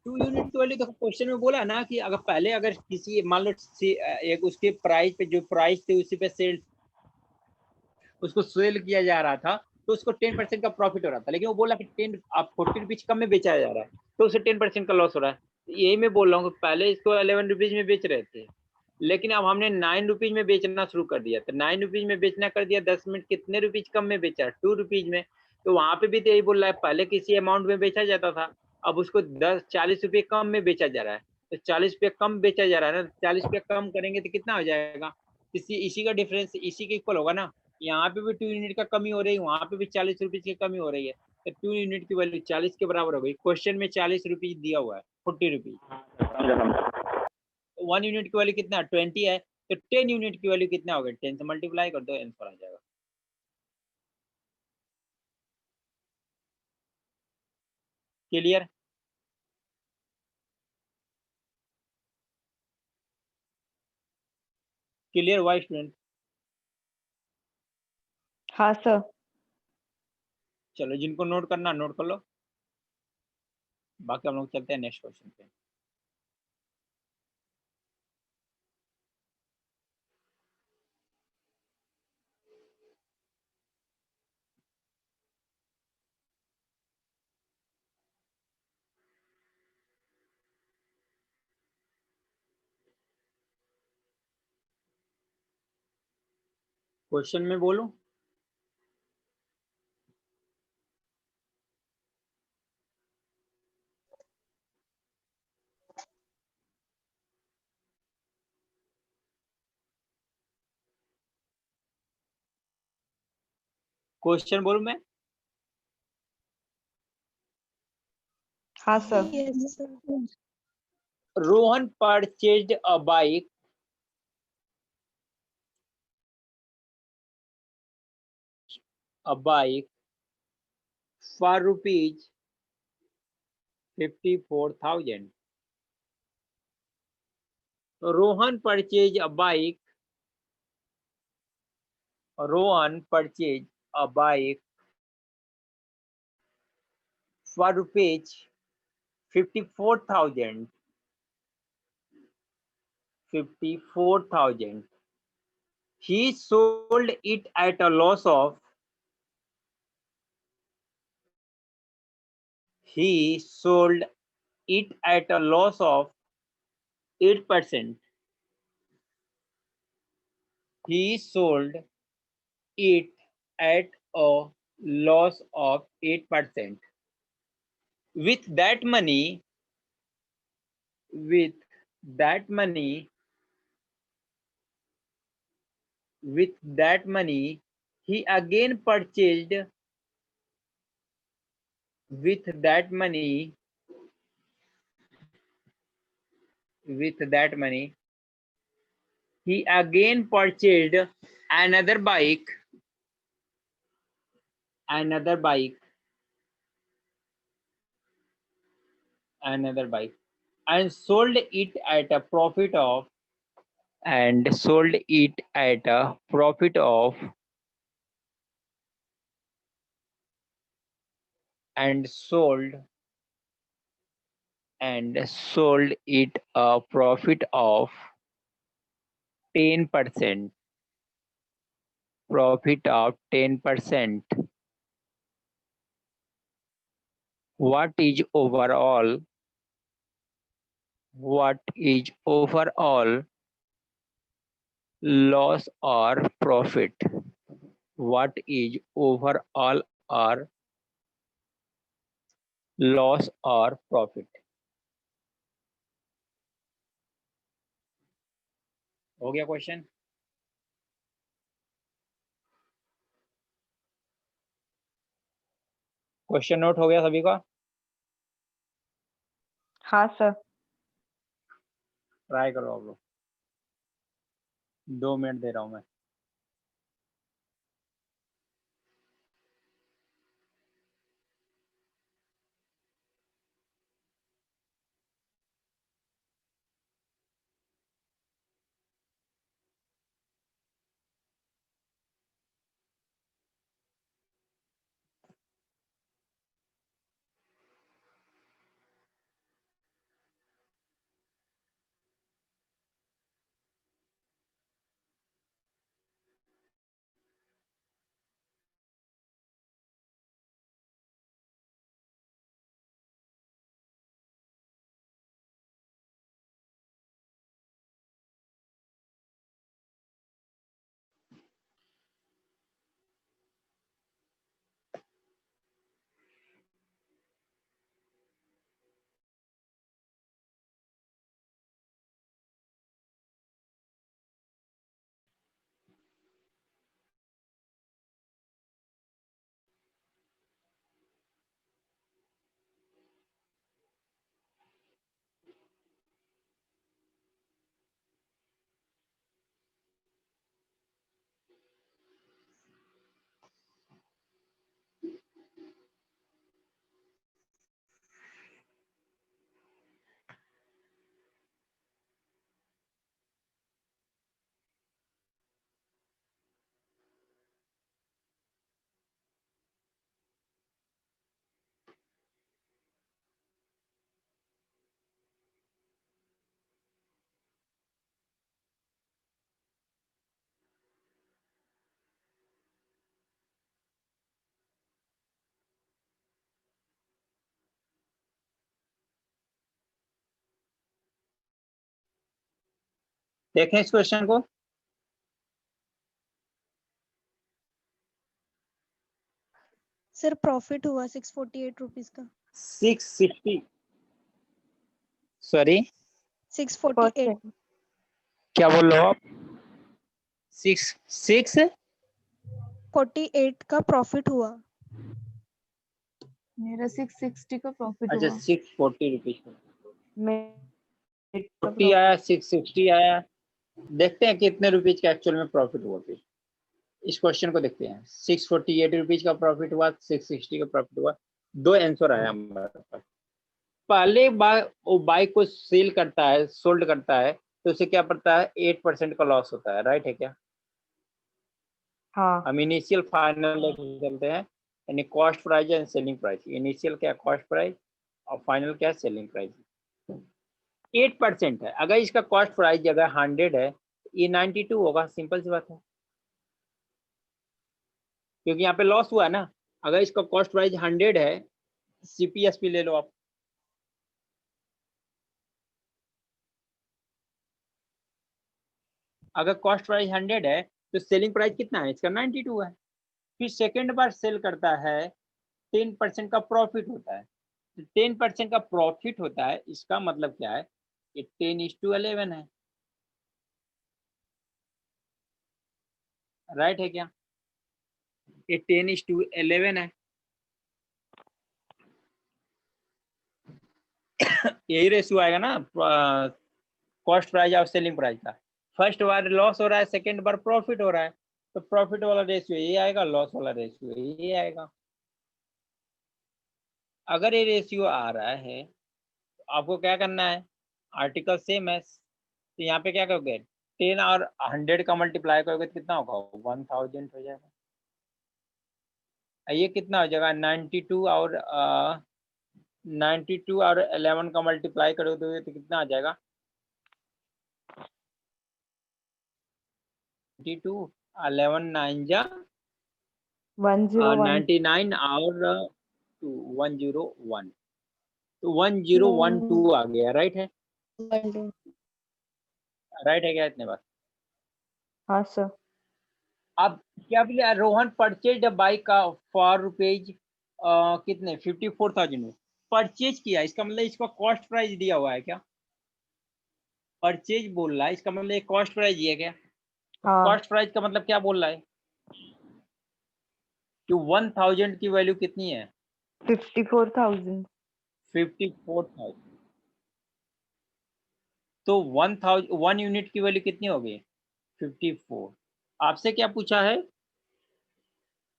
2 यूनिट की वैल्यू देखो क्वेश्चन में बोला ना कि अगर पहले अगर किसी मान लो एक उसके प्राइस पे जो प्राइस थे उसी पे सेल, उसको सेल किया जा रहा था तो उसको 10% का प्रॉफिट हो रहा था, लेकिन वो बोला कि 10 आप 40 रुपीज कम में बेचा जा रहा है तो उसे 10% का लॉस हो रहा है। यही मैं बोल रहा हूँ कि पहले इसको 11 रुपीज में बेच रहे थे, लेकिन अब हमने 9 रुपीज में बेचना शुरू कर दिया, तो 9 रुपीज में बेचना कर दिया, 10 मिनट कितने रुपीज कम में बेचा, 2 रुपीज में। तो वहां पे भी तो यही बोल रहा है, पहले किसी अमाउंट में बेचा जाता था, अब उसको 40 रुपये कम में बेचा जा रहा है, तो 40 रुपये कम बेचा जा रहा है ना, 40 रुपये कम करेंगे तो कितना हो जाएगा, इसी का डिफरेंस इसी के इक्वल होगा ना। यहाँ पे भी 2 यूनिट का कमी हो रही है, वहां पे भी 40 रुपीज की कमी हो रही है, तो 2 यूनिट की वैल्यू 40 के बराबर हो गई। क्वेश्चन में 40 रुपीज दिया हुआ है, 40 रुपीज, 1 यूनिट की वैल्यू कितना 20 है, तो 10 यूनिट की वैल्यू कितना होगा, 10 से मल्टीप्लाई कर दो, आंसर आ जाएगा। क्लियर? क्लियर हुआ स्टूडेंट? हाँ सर। चलो जिनको नोट करना नोट कर लो, बाकी हम लोग चलते हैं नेक्स्ट क्वेश्चन पे। क्वेश्चन में बोलूं, क्वेश्चन बोलूं मैं, हाँ sir. Yes, sir. Rohan purchased a bike a bike for rupees 54,000. Rohan purchased a bike. Rohan purchased a bike for rupees 54,000. 54,000. He sold it at a loss of. He sold it at a loss of 8%. He sold it at a loss of 8%. With that money, with that money, he again purchased. With that money, he again purchased another bike, and sold it at a profit of, sold it at a profit of 10%. Profit of 10%. What is overall loss or profit? What is overall or loss or profit? हो गया question? Question note हो गया सभी का? हाँ sir. Try करो आप लोग। 2 मिनट दे रहा हूं मैं। देखें इस क्वेश्चन को। सर प्रॉफिट हुआ 648 रुपीज का। 660 सॉरी 648 क्या बोल रहे हो आप? 648 का प्रॉफिट हुआ। मेरा 660 का प्रॉफिट अच्छा हुआ। 640 रुपीज का मैं 40 आया, 660 आया। देखते हैं कितने रुपीज का एक्चुअल में प्रॉफिट हुआ फिर। इस क्वेश्चन को देखते हैं। 648 रुपीज का प्रॉफिट हुआ, 660 का प्रॉफिट हुआ, दो आंसर आया हमारे पास। पहले वो बाइक को सेल करता है, सोल्ड करता है, तो उसे क्या पड़ता है, 8% का लॉस होता है, राइट है क्या? हाँ हम इनिशियल फाइनल लेके चलते हैं, यानी cost price and selling price. Initial क्या कॉस्ट प्राइस और फाइनल क्या सेलिंग प्राइस। 8% है, अगर इसका कॉस्ट प्राइस अगर 100 है, ये 92 होगा, सिंपल सी बात है, क्योंकि यहाँ पे लॉस हुआ है ना। अगर इसका कॉस्ट प्राइस 100 है, सीपीएसपी ले लो आप, अगर कॉस्ट प्राइस 100 है तो सेलिंग प्राइस कितना है इसका, 92 है। फिर सेकेंड बार सेल करता है, 10% का प्रॉफिट होता है। तो 10% का प्रॉफिट होता है, इसका मतलब क्या है, ये 10:11 है, राइट है क्या? ये 10:11 है, यही रेशियो आएगा ना कॉस्ट प्राइस और सेलिंग प्राइस का। फर्स्ट बार लॉस हो रहा है, सेकेंड बार प्रॉफिट हो रहा है, तो प्रॉफिट वाला रेशियो ये आएगा, लॉस वाला रेशियो ये आएगा। अगर ये रेशियो आ रहा है तो आपको क्या करना है, आर्टिकल सेम है, तो यहाँ पे क्या करोगे, 10 और 100 का मल्टीप्लाई करोगे तो कितना होगा, 1000 हो जाएगा। ये कितना हो जाएगा, 92 और 11 का मल्टीप्लाई करोगे तो कितना आ जाएगा, 92, 11 9 जा 101 99 और 101, तो 1012 आ गया, राइट है? राइट है क्या इतने बार? हाँ सर अब क्या बोले, रोहन परचेज बाइक का फॉर रुपीज कितने, 54,000 में परचेज किया, इसका मतलब इसका कॉस्ट प्राइस दिया हुआ है क्या? परचेज बोल रहा है, इसका मतलब कॉस्ट प्राइस दिया क्या? हाँ कॉस्ट प्राइस का मतलब क्या बोल रहा है कि 1000 की वैल्यू कितनी है, 54,000 54,000, तो 1 यूनिट की वैल्यू कितनी होगी, 54। आपसे क्या पूछा है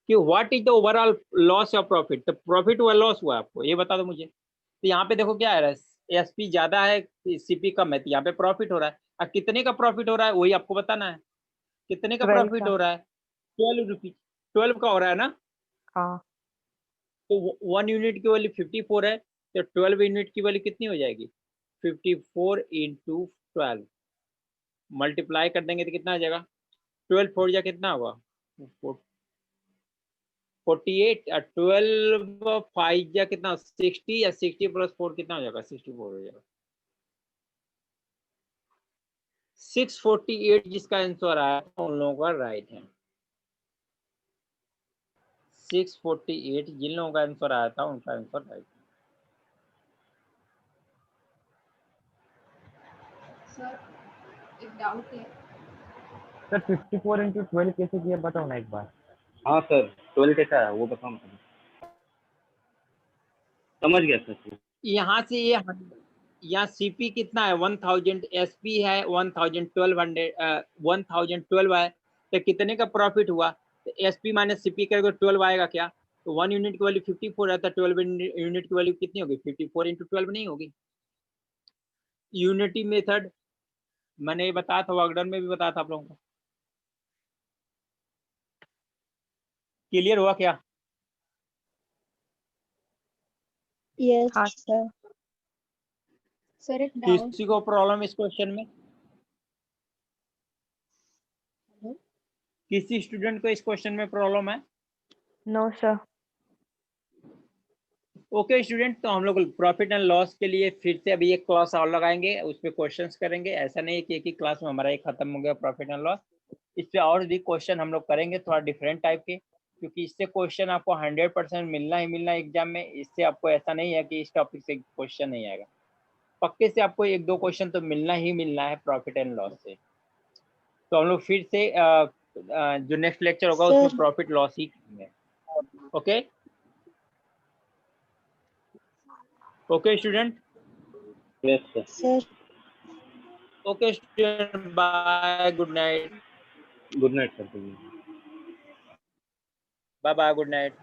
कि what is the overall loss और प्रॉफिट, तो प्रॉफिट हुआ लॉस हुआ आपको ये बता दो मुझे। तो यहाँ पे देखो क्या है, एसपी ज्यादा है, सीपी कम है, तो यहाँ पे प्रॉफिट हो रहा है। और कितने का प्रॉफिट हो रहा है वही आपको बताना है, कितने का 12 प्रॉफिट का हो रहा है, 12 रुपीज, 12 का हो रहा है ना। हाँ तो 1 यूनिट की वैल्यू 54 है, तो 12 यूनिट की वैल्यू कितनी हो जाएगी, 54 × 12 मल्टीप्लाई कर देंगे तो कितना आ जाएगा, 12 4 जा कितना होगा, 48, 12 5 जा कितना, 60, या 60 + 4 कितना हो जाएगा, 64 हो जाएगा। 648 जिसका आंसर आया उन लोगों का राइट है। 648 जिन लोगों का आंसर आया था उनका आंसर राइट है। सर एक डाउट है, सर 54 × 12 कैसे किया बताओ ना एक बार। हाँ सर 12 कैसा है वो बताओ ना। समझ गया सर। यहाँ से ये यहाँ सीपी कितना है, 1000, एसपी है 1012 है, तो कितने का प्रॉफिट हुआ, तो एसपी माइनस सीपी करोगे 12 आएगा क्या, तो 1 यूनिट की वैल्यू 54 है, तो 12 यूनिट की वैल्यू कितनी होगी, 54 × 12 नहीं होगी। यूनिटी मेथड मैंने बताया था, वागडन में भी बताया था आप लोगों को, क्लियर हुआ क्या? यस हाँ सर। सर एक डाउट, किसी को प्रॉब्लम इस क्वेश्चन में, किसी स्टूडेंट को इस क्वेश्चन में प्रॉब्लम है? नो सर ओके स्टूडेंट, तो हम लोग प्रॉफिट एंड लॉस के लिए फिर से अभी एक क्लास और लगाएंगे, उस पर क्वेश्चंस करेंगे। ऐसा नहीं है कि एक ही क्लास में हमारा ये खत्म हो गया प्रॉफिट एंड लॉस, इस पे और भी क्वेश्चन हम लोग करेंगे थोड़ा डिफरेंट टाइप के, क्योंकि इससे क्वेश्चन आपको 100% मिलना ही मिलना एग्जाम में। इससे आपको ऐसा नहीं है कि इस टॉपिक से क्वेश्चन नहीं आएगा, पक्के से आपको 1-2 क्वेश्चन तो मिलना ही मिलना है प्रॉफिट एंड लॉस से। तो हम लोग फिर से जो नेक्स्ट लेक्चर होगा उसमें प्रॉफिट लॉस ही करेंगे। Okay okay student, yes sir. Okay student, bye, good night. Good night sir. Bye bye, good night.